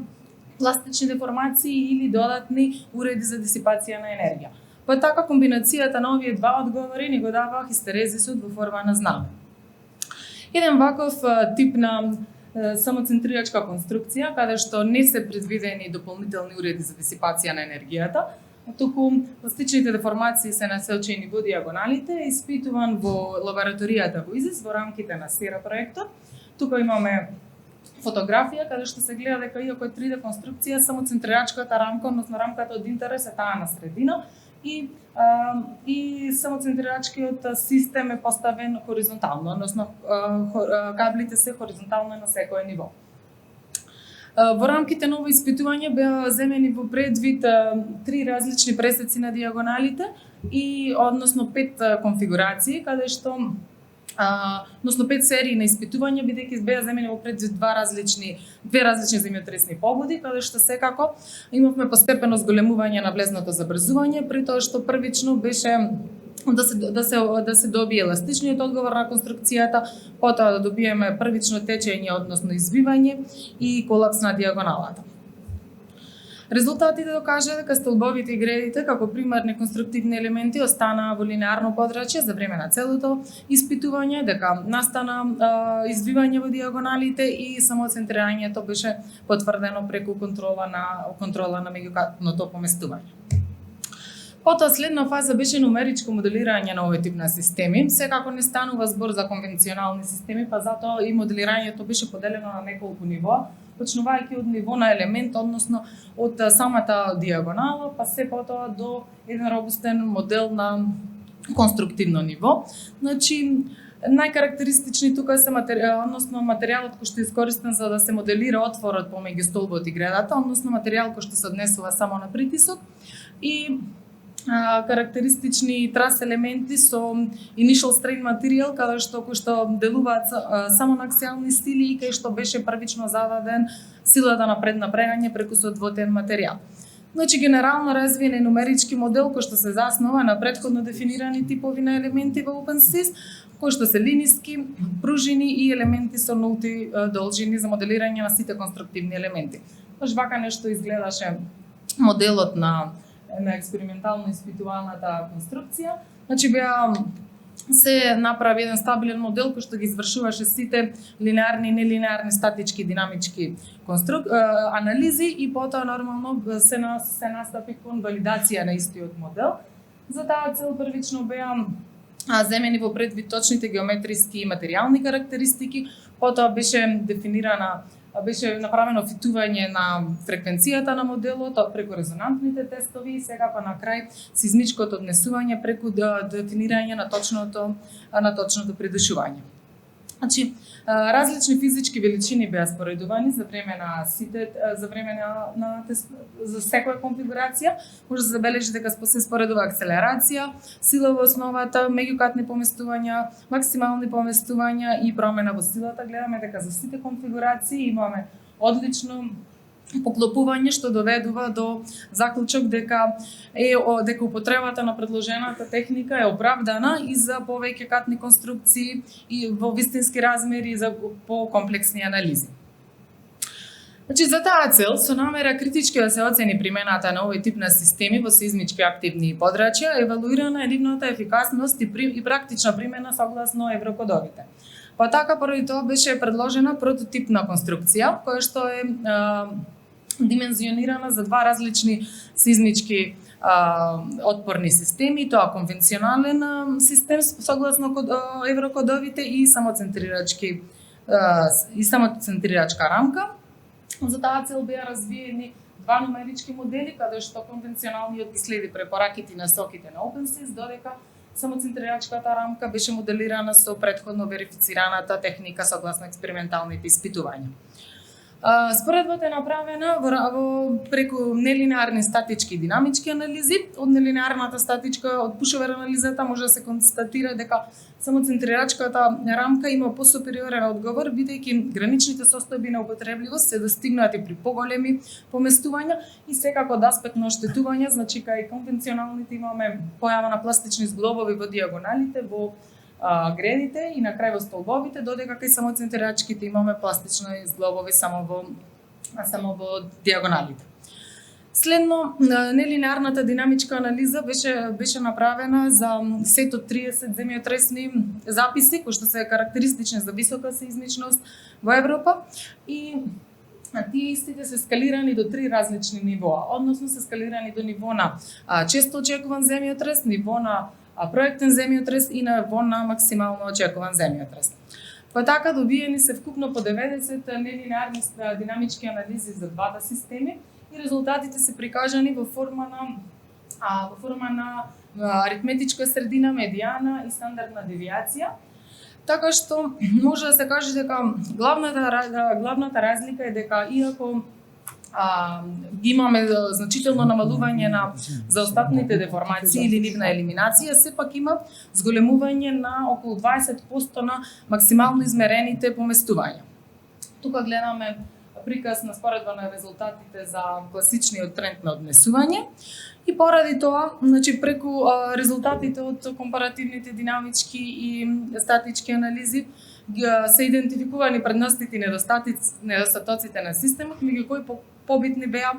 пластични деформации или додатни уреди за дисипација на енергија. Па така комбинацијата на овие два одговори ни го дава хистерезисот во форма на знаме. Еден ваков тип на самоцентрирачка конструкција, каде што не се предвидени дополнителни уреди за дисипација на енергијата, туку пластичните деформации се насочени во дијагоналите, испитуван во лабораторијата во ИЗИС во рамките на СЕРА проектот. Тука имаме фотографија каде што се гледа дека иако е 3D конструкција, самоцентрирачката рамка, односно рамката од интерес е таа на средина и самоцентрирачкиот систем е поставен хоризонтално, односно каблите се хоризонтално на секое ниво. Во рамките на ово испитување беа земени во предвид 3 различни пресеци на дијагоналите и односно 5 конфигурации, каде што односно 5 серии на испитувања, бидејќи беа земени во предвид две различни земјотресни погоди, каде што секако имавме постепено зголемување на влезното забрзување, при тоа што првично беше да се добие еластичниот одговор на конструкцијата, потоа да добиеме првично течење, односно извивање и колапс на дијагоналата. Резултатите докажаа дека столбовите и гредите како примарни конструктивни елементи останаа во линеарно подрачје за време на целото испитување, дека настана извивање во дијагоналите и самоцентрирањето беше потврдено преку контрола на меѓукатното поместување. Потоа следна фаза беше нумеричко моделирање на овој тип на системи. Секако не станува збор за конвенционални системи, па затоа и моделирањето беше поделено на неколку нивоа, почнувајќи од ниво на елемент, односно од самата дијагонала, па се потоа до еден робустен модел на конструктивно ниво. Значи, најкарактеристични тука се материјалот кој што е искористен за да се моделира отворот помеѓу столбот и гредата, односно материјал кој што се однесува само на притисок и карактеристични трас елементи со initial strain материјал, кој што делуваат само на аксијални сили и кај што беше првично зададен силата на преднапрегање преку соодвоен материјал. Значи, генерално развиен е нумерички модел кој што се заснова на претходно дефинирани типови на елементи во OpenSys, кои што се линиски, пружини и елементи со нулти должини за моделирање на сите конструктивни елементи. Вака нешто изгледаше моделот на на експериментално испитуваната конструкција. Значи се направи еден стабилен модел кој што ги извршуваше сите линеарни и нелинеарни статички и динамички анализи и потоа нормално се настапи кон валидација на истиот модел. За таа цел првично беа земени во предвид точните геометриски и материјални карактеристики, потоа беше направено фитување на фреквенцијата на моделот преку резонантните тестови и секако на крај сизмичкото однесување преку дефинирање на точното придушување. Значи, различни физички величини беа споредувани за време за секоја конфигурација. Може да се забележи дека се споредува акселерација, сила во основата, меѓукатни поместувања, максимални поместувања и промена во силата. Гледаме дека за сите конфигурации имаме одлично поклопување што доведува до заклучок дека употребата на предложената техника е оправдана и за повеќе катни конструкции и во вистински размери и за покомплексни анализи. Значи, за таа цел, со намера критички да се оцени примената на овој тип на системи во сеизмички активни подрачја, евалуирана е нивната ефикасност и практична примена согласно еврокодовите. Па така, поради тоа беше предложена прототипна конструкција, која што е димензионирана за два различни сеизмички отпорни системи, тоа конвенционален систем согласно еврокодовите и самоцентрирачка рамка. За таа цел беа развиени два нумерички модели, каде што конвенционалниот ги следи препораките и насоките на OpenSys, додека самоцентрирачката рамка беше моделирана со претходно верифицираната техника согласно експерименталните испитувања. Споредбата е направена преку нелинеарни статички и динамички анализи. Од нелинеарната статичка, од пушовер анализата може да се констатира дека самоцентрирачката рамка има посупериорен одговор, бидејќи граничните состојби на употребливост се достигнати при поголеми поместувања и секако од аспект на оштетување, значи кај конвенционалните имаме појава на пластични зглобови во диагоналите, во гредите и на крај во столбовите, додека кај самоцентрирачките имаме пластични зглобови само во диагоналите. Следно, нелинеарната динамичка анализа беше направена за сет од 30 земјотресни записи, кои што се карактеристични за висока сеизмичност во Европа и тие истите се скалирани до три различни нивоа, односно се скалирани до ниво на често очекуван земјотрес, ниво на проектен земјотрес и ниво на максимално очекуван земјотрес. Па така добиени се вкупно по 90 нелинеарни динамички анализи за двата системи и резултатите се прикажани во форма на аритметичка средина, медијана и стандардна девијација. Така што може да се каже дека главната разлика е дека иако имаме значително намалување на заостатните деформации или нивна елиминација, сепак има зголемување на околу 20% на максимално измерените поместувања. Тука гледаме приказ на споредба на резултатите за класичниот тренд на однесување и поради тоа, значи преку резултатите од компаративните динамички и статички анализи се идентификувани предностите и недостатоците на системот, меѓу кои побитни беа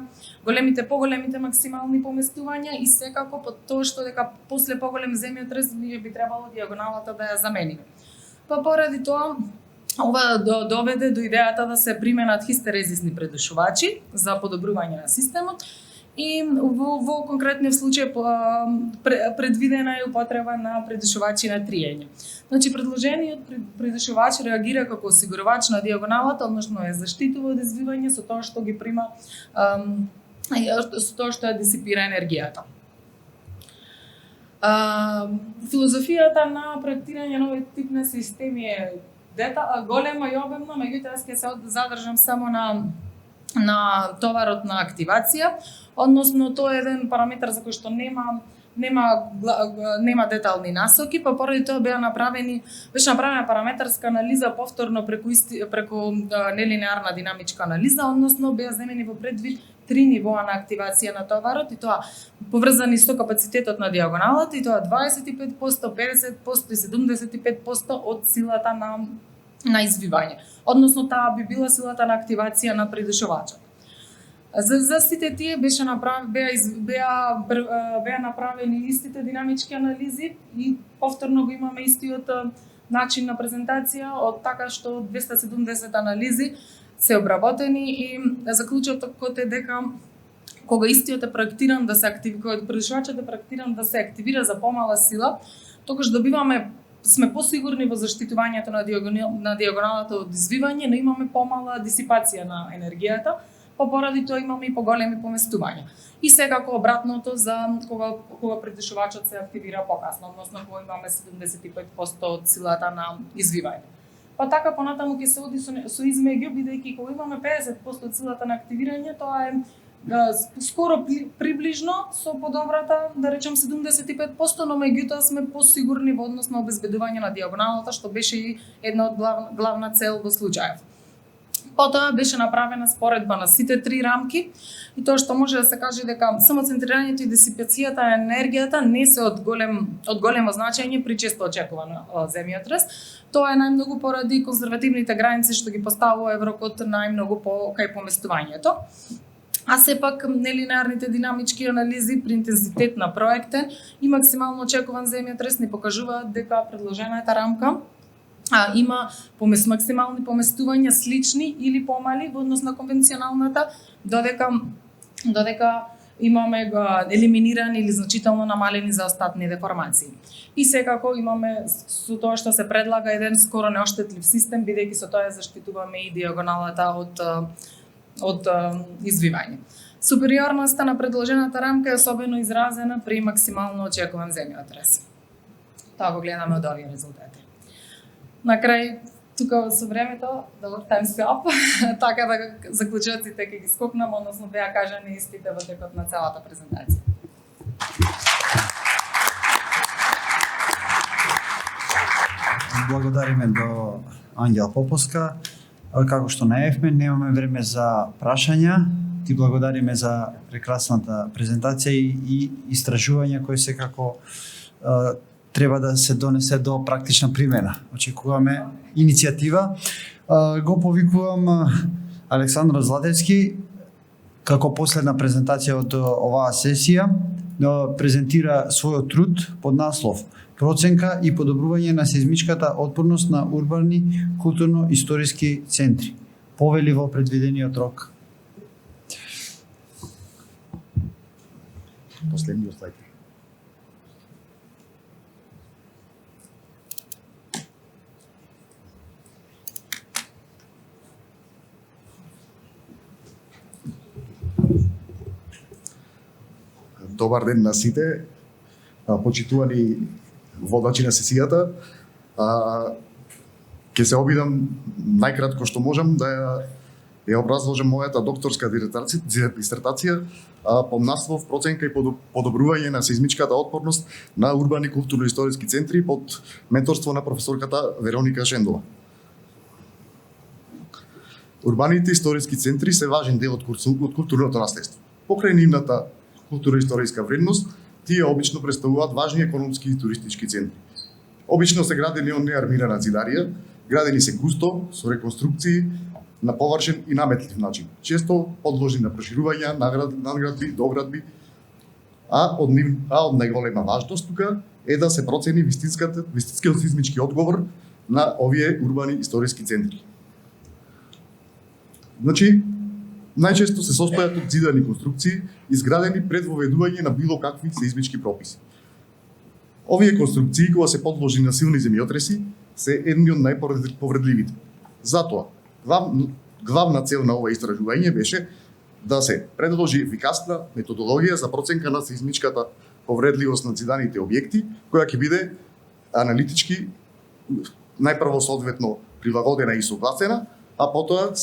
поголемите максимални поместувања и секако по тоа што дека после поголем земјотрес ние би требало диагоналата да ја замениме. Па поради тоа ова доведе до идејата да се применат хистерезисни предушувачи за подобрување на системот и во конкретниот случај предвидена е употреба на предушувачи на триење. Значи предложениот предушувач реагира како осигурувач на диагоналата, односно е заштитува од извивање со тоа што ги прима со тоа што ја дисипира енергијата. Филозофијата на проектирање на овој тип на системи е голема и обемна, меѓутоа јас ќе се задржам само на товарот на активација, односно тоа е еден параметар за кој што нема детални насоки, па поради тоа беше направена параметарска анализа повторно преку нелинеарна динамичка анализа, односно беа земени во предвид три нивоа на активација на товарот и тоа поврзани со капацитетот на диагоналата и тоа 25%, 50% и 75% од силата на извивање. Односно таа би била силата на активација на придушувачот. За сите тие беа направени истите динамички анализи и повторно го имаме истиот начин на презентација, од така што 270 анализи се обработени и заклучокот е дека кога истиот е проектиран да се активира, кога превишувачот е проектиран да се активира за помала сила, тогаш сме посигурни во заштитувањето на диагоналата од извивање, но имаме помала дисипација на енергијата, поради тоа имаме и поголеми поместувања. И секако обратното за кога придишувачот се активира покасно, односно кога имаме 75% од силата на извивање. Па така понатаму ќе се оди со измеѓу, бидејќи кога имаме 50% од силата на активирање, тоа е скоро приближно со подобрата, да речем 75%, но меѓутоа сме посигурни во однос на обезбедување на диагоналата, што беше и една од главна цел во случајов. Потоа беше направена споредба на сите три рамки и тоа што може да се каже дека самоцентрирањето и дисипацијата на енергијата не се од големо значење при често очекуван земјотрес. Тоа е најмногу поради конзервативните граници што ги поставува Еврокод најмногу кај поместувањето. А сепак нелинеарните динамички анализи при интензитет на проектен и максимално очекуван земјотрес ни покажуваат дека предложената рамка има максимални поместувања слични или помали во однос на конвенционалната, додека имаме елиминирани или значително намалени заостатни деформации. И секако имаме со тоа што се предлага еден скоро неоштетлив систем, бидејќи со тоа заштитуваме и диагоналата од извивање. Супериорноста на предложената рамка е особено изразена при максимално очекуван земјотрес. Тоа го гледаме од овие резултати. На крај, тука со времето, добар time's up, така да заклучоците ќе ги скокнам, односно беа кажани истите во текот на целата презентација. Благодариме до Ангела Поповска. Како што најавме, немаме време за прашања. Ти благодариме за прекрасната презентација и истражување кои секако треба да се донесе до практична примена. Очекуваме иницијатива. Го повикувам Александро Златевски како последна презентација од оваа сесија да презентира својот труд под наслов Проценка и подобрување на сеизмичката отпорност на урбани културно-историски центри. Повели во предвидениот рок. Последниот слайд. Добар ден на сите, почитувани водачи на сесијата. Ќе се обидам најкратко што можам да ја образложам мојата докторска дисертација под наслов Проценка и подобрување на сеизмичката отпорност на урбани културно-историски центри под менторство на професорката Вероника Шендова. Урбаните историски центри се важен дел од културното наследство. Покрај нивната културно-историска вредност, тие обично представуваат важни економски и туристички центри. Обично се градени од неармирана зидарија, градени се густо, со реконструкции, на површен и наметлив начин, често подложени на проширувања, надградби, доградби, а од најголема важност тука е да се процени вистинскиот сеизмички одговор на овие урбани историски центри. Значи, најчесто се состојат од зидани конструкции, изградени пред воведување на било какви сеизмички прописи. Овие конструкции, кога се подложени на силни земјотреси, се едни од најповредливите. Затоа, главна цел на ова истражување беше да се предложи ефикасна методологија за проценка на сеизмичката повредливост на зиданите објекти, која ќе биде аналитички најпрво соодветно прилагодена и согласена, а потоа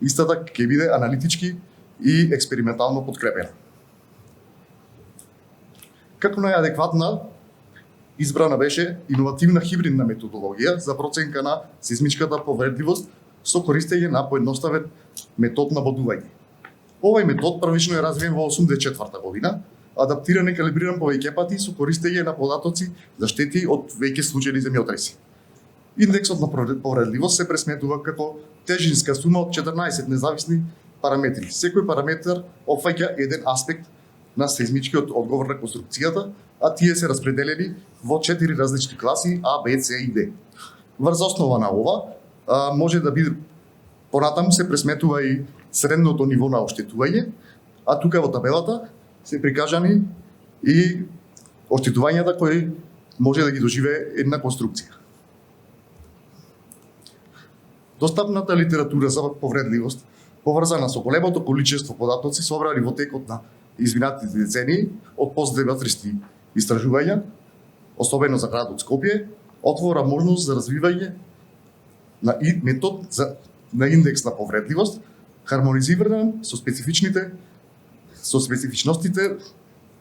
истата ќе биде аналитички и експериментално подкрепена. Како најадекватна избрана беше иновативна хибридна методологија за проценка на сеизмичката повредливост со користење на поедноставен метод на бодување. Овој метод првично е развиен во 1984 година, адаптиран и калибриран повеќе пати со користење на податоци за штети од веќе случајни земјотреси. Индексот на повредливост се пресметува како тежинска сума од 14 независни параметри. Секој параметар опфаќа еден аспект на сеизмичкиот одговор на конструкцијата, а тие се распределени во 4 различни класи А, Б, С и Д. Врз основа на ова може да биде понатаму се пресметува и средното ниво на оштетување, а тука во табелата се прикажани и оштетувањата кои може да ги доживее една конструкција. Достапната литература за повредливост, поврзана со големото количество податоци собрани во текот на изминатите децении од постдематриски истражувања, особено за градот Скопје, отвора можност за развивање на метод на индекс на повредливост, хармонизиран со специфичностите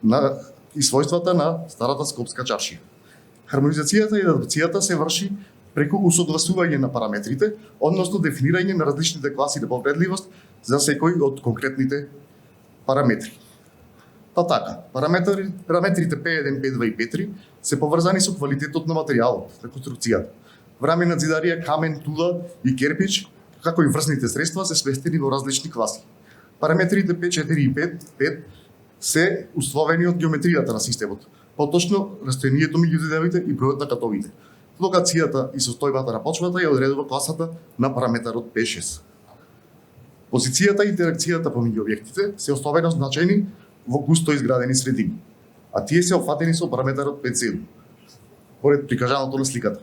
на и својствата на старата скопска чаршија. Хармонизацијата и адаптацијата се врши преку усогласување на параметрите, односно дефинирање на различните класи на повредливост за секој од конкретните параметри. Па така, параметрите P1, P2 и P3 се поврзани со квалитетот на материјалот, на конструкцијата. Врамена зидарија, камен, тула и керпич, како и врсните средства се сместени во различни класи. Параметрите P4 и P5 се условени од геометријата на системот, поточно растојанието меѓу зидовите и бројот на катовите. Локацијата и состојбата на почвата ја одредува класата на параметарот P6. Позицијата и интеракцијата помеѓу објектите се особено значајни во густо изградени средини, а тие се опфатени со параметарот P7, поред прикажаното на сликата.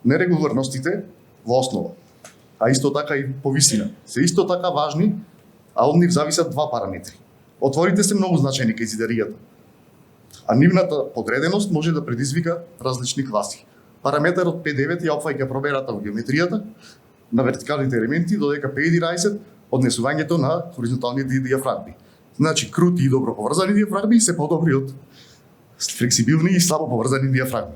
Нерегуларностите во основа, а исто така и по висина, се исто така важни, а од нив зависат два параметри. Отворите се многу значајни кај зидаријата, а нивната подреденост може да предизвика различни класи. Параметарот P9 ја опфаќа промената во геометријата на вертикалните елементи, додека P11 однесувањето на хоризонталните диафрагми. Значи, крути и добро поврзани диафрагми се подобри од флексибилни и слабо поврзани диафрагми.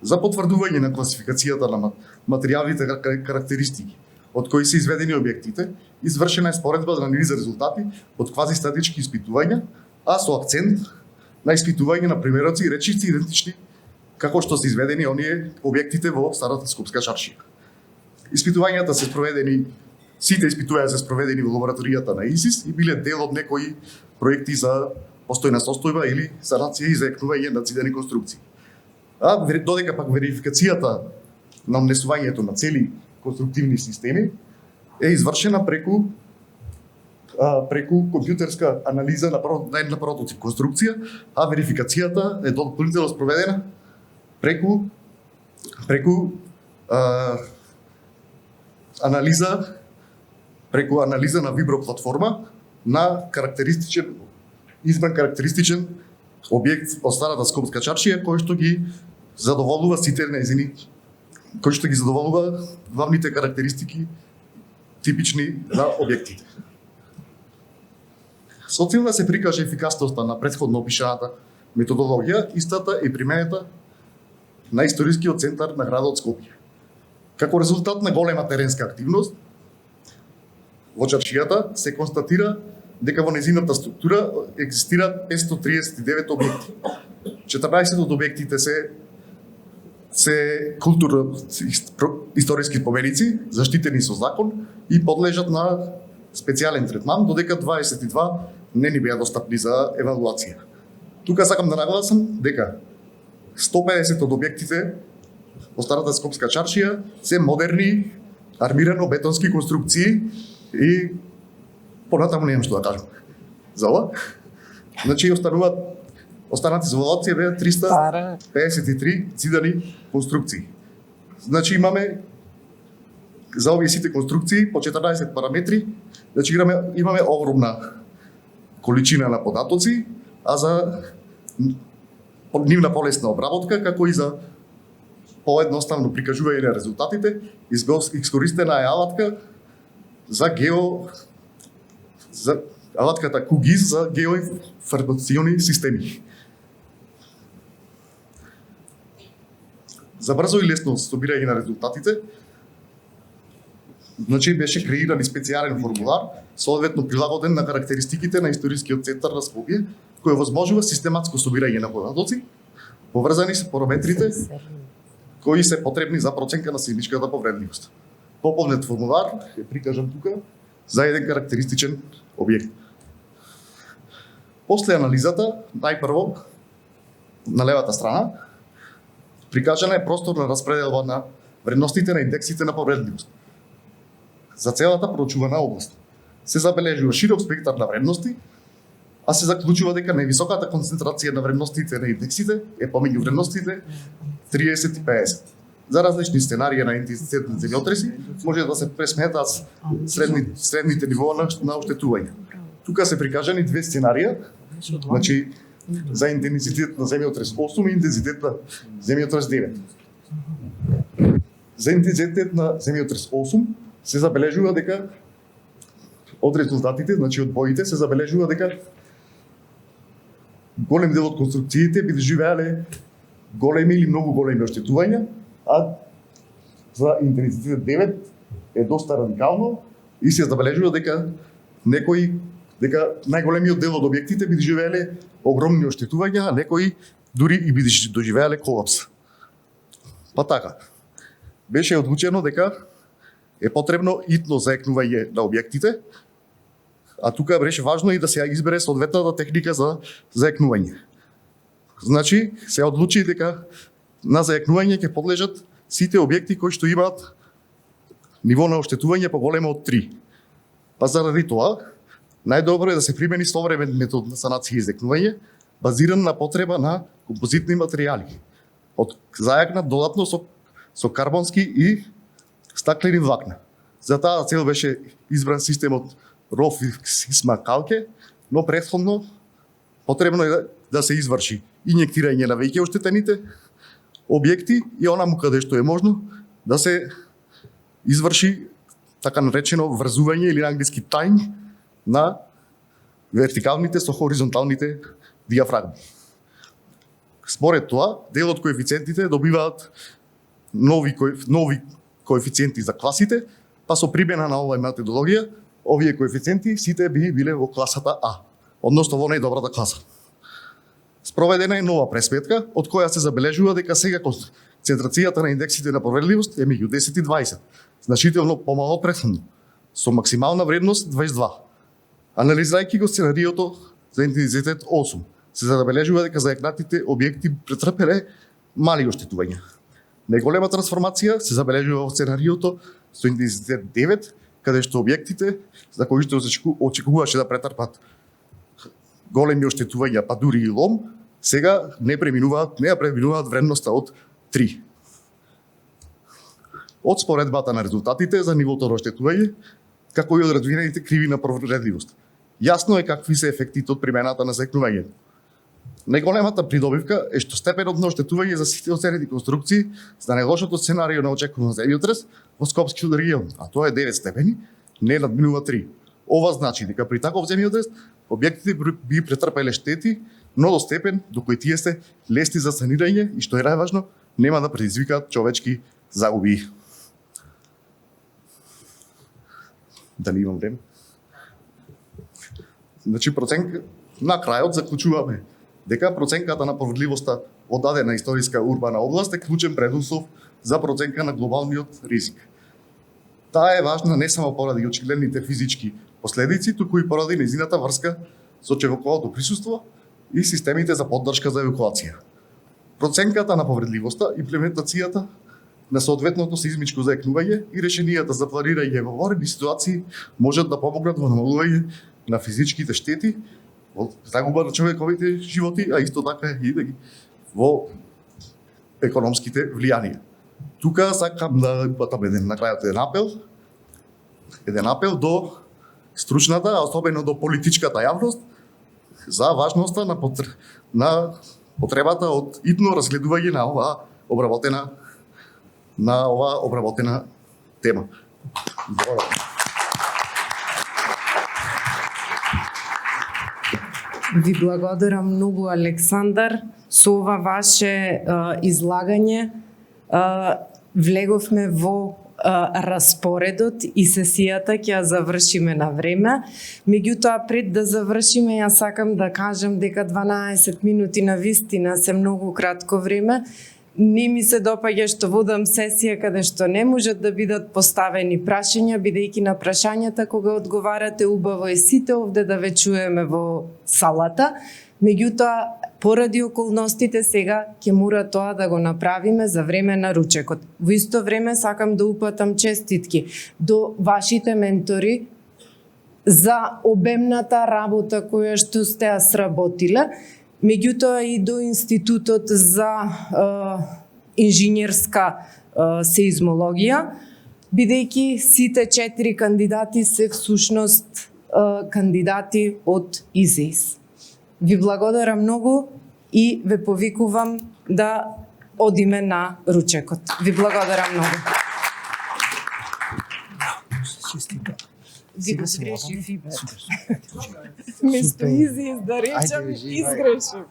За потврдување на класификацијата на материјалните карактеристики од кои се изведени објектите, извршена е споредба на низ резултати од квазистатички испитувања, а со акцент на испитување на примероци и речици идентични како што се изведени оние објектите во старата скопска чаршија. Испитувањата се спроведени, сите испитувања се спроведени во лабораторијата на ИСИС и биле дел од некои проекти за постојна состојба или санација и заекнување на зидени конструкции. А додека пак верификацијата на внесувањето на цели конструктивни системи е извршена преку компјутерска анализа на една прототип конструкција, а верификацијата е дополнително спроведена преку анализа на виброплатформа на избран карактеристичен објект од старата скопска чаршија кој што ги задоволува сите нејзини, кој што ги задоволува главните карактеристики типични на објектите. Со цел да се прикаже ефикасноста на претходно опишаната методологија, истата е применета на историскиот центар на градот Скопје. Како резултат на голема теренска активност во чаршијата се констатира дека во незината структура екзистираат 539 објекти. 14 од објектите се културно-историски споменици, заштитени со закон и подлежат на специјален третман, додека 22 не ни беа достапни за евалуација. Тука сакам да нагласам дека 150 од објектите во старата скопска чаршија се модерни армирано-бетонски конструкции и понатаму немам што да кажам за ова. Значи останати за евалуација беа 353 зидани конструкции. Значи имаме за овие сите конструкции по 14 параметри, значи имаме огромна количина на податоци, а за нивна полесна обработка, како и за поедноставно прикажување на резултатите, искористена е алатка за алатката QGIS за геоинформациони системи. За брзо и лесно собирање на резултатите, значи беше креиран и специјален формулар, соодветно прилагоден на карактеристиките на историскиот центар на Скопје, кој овозможува систематско собирање на податоци, Поврзани се параметрите кои се потребни за проценка на сеизмичката повредливост. Пополнет формулар е прикажан тука за еден карактеристичен објект. После анализата, најпрво, на левата страна, прикажана е просторна распределба на вредностите на индексите на повредливост. За целата проучувана област се забележува широк спектар на вредности, а се заклучува дека највисоката концентрација на вредностите на индексите е помеѓу вредностите 30 и 50. За различни сценарии на интензитет на земјотреси може да се пресметаат средните нивоа на оштетување. Тука се прикажани две сценарија, значи за интензитет на земјотрес 8 и интензитет на земјотрес 9. За интензитет на земјотрес 8 се забележува дека од резултатите, значи од боите, се забележува дека голем дел од конструкциите би доживеале големи или многу големи оштетувања, а за интензитет 9 е доста радикално и се забележува дека најголемиот дел од објектите би доживеале огромни оштетувања, а некои дури и би доживеале колапс. Па така, беше одлучено дека е потребно итно заекнување на објектите, а тука беше важно и да се избере соодветната техника за заекнување. Значи, се одлучи дека на заекнување ќе подлежат сите објекти кои што имаат ниво на оштетување поголемо од 3. Па заради тоа, најдобро е да се примени современ метод на санација и заекнување, базиран на потреба на композитни материјали, од зајакнат додатно со карбонски и стаклени влакна. За таа цел беше избран системот ROF-Сисма-Калке, но претходно потребно е да се изврши инјектирање на веќе оштетените објекти и онаму каде што е можно да се изврши така наречено врзување или на англиски tying на вертикалните со хоризонталните диафрагми. Според тоа, дел од коефициентите добиваат нови коефициенти за класите, па со примена на оваа методологија, овие коефициенти сите би биле во класата А, односно во најдобрата класа. Спроведена е нова пресметка, од која се забележува дека сега концентрацијата на индексите на повредливост е меѓу 10 и 20, значително помало од претходно, со максимална вредност 22. Анализирајќи го сценариото за интензитет 8, се забележува дека заекнатите објекти претрпеле мали оштетувања. Најголема трансформација се забележува во сценариото со интензитет 9, каде што објектите за кои што очекуваше да претрпат големи оштетувања, па дури и лом, сега не преминуваат вредноста од 3. Од споредбата на резултатите за нивото на оштетување, како и од развиените криви на повредливост, јасно е какви се ефектите од примената на заекнувањето. Најголемата придобивка е што степенот на оштетување за сите оценети конструкции за најлошото сценарио на очекуван земјотрес во Скопскиот регион, а тоа е 9 степени, не надминува 3. Ова значи дека при таков земјотрес објектите би претрпеле штети, но до степен до кој тие се лесни за санирање и што е најважно, нема да предизвикаат човечки загуби. Дали имам време? Значи, на крајот заклучуваме дека проценката на повредливоста од дадена историска урбана област е клучен предуслов за проценка на глобалниот ризик. Таа е важна не само поради очигледните физички последици, туку и поради нејзината врска со човековото присуство и системите за поддршка за евакуација. Проценката на повредливоста, имплементацијата на соодветното сеизмичко заекнување и решенијата за планирање во vanredни ситуации можат да помогнат во намалување на физичките штети, во загуба на човековите животи, а исто така и во економските влијанија. Тука сакам да упатам на крајот еден апел до стручната, а особено до политичката јавност за важноста на потребата од итно разгледување на оваа обработена тема. Ви благодарам многу, Александар. Со ова ваше излагање влеговме во распоредот и сесијата ќе ја завршиме на време. Меѓутоа, пред да завршиме, јас сакам да кажам дека 12 минути на вистина се многу кратко време. Не ми се допаѓа што водам сесија каде што не можат да бидат поставени прашања, бидејќи на прашањата кога одговарате убаво е сите овде да ве чуеме во салата. Меѓутоа, поради околностите сега ќе мора тоа да го направиме за време на ручекот. Во исто време сакам да упатам честитки до вашите ментори за обемната работа која што сте ја сработиле, меѓутоа и до Институтот за инженерска сеизмологија, бидејќи сите 4 кандидати се всушност кандидати од ИЗИС. Ви благодарам многу и ве повикувам да одиме на ручекот. Ви благодарам многу. Ви го сгрешив, Ибер. Место ИЗИС да речам, изгрешив.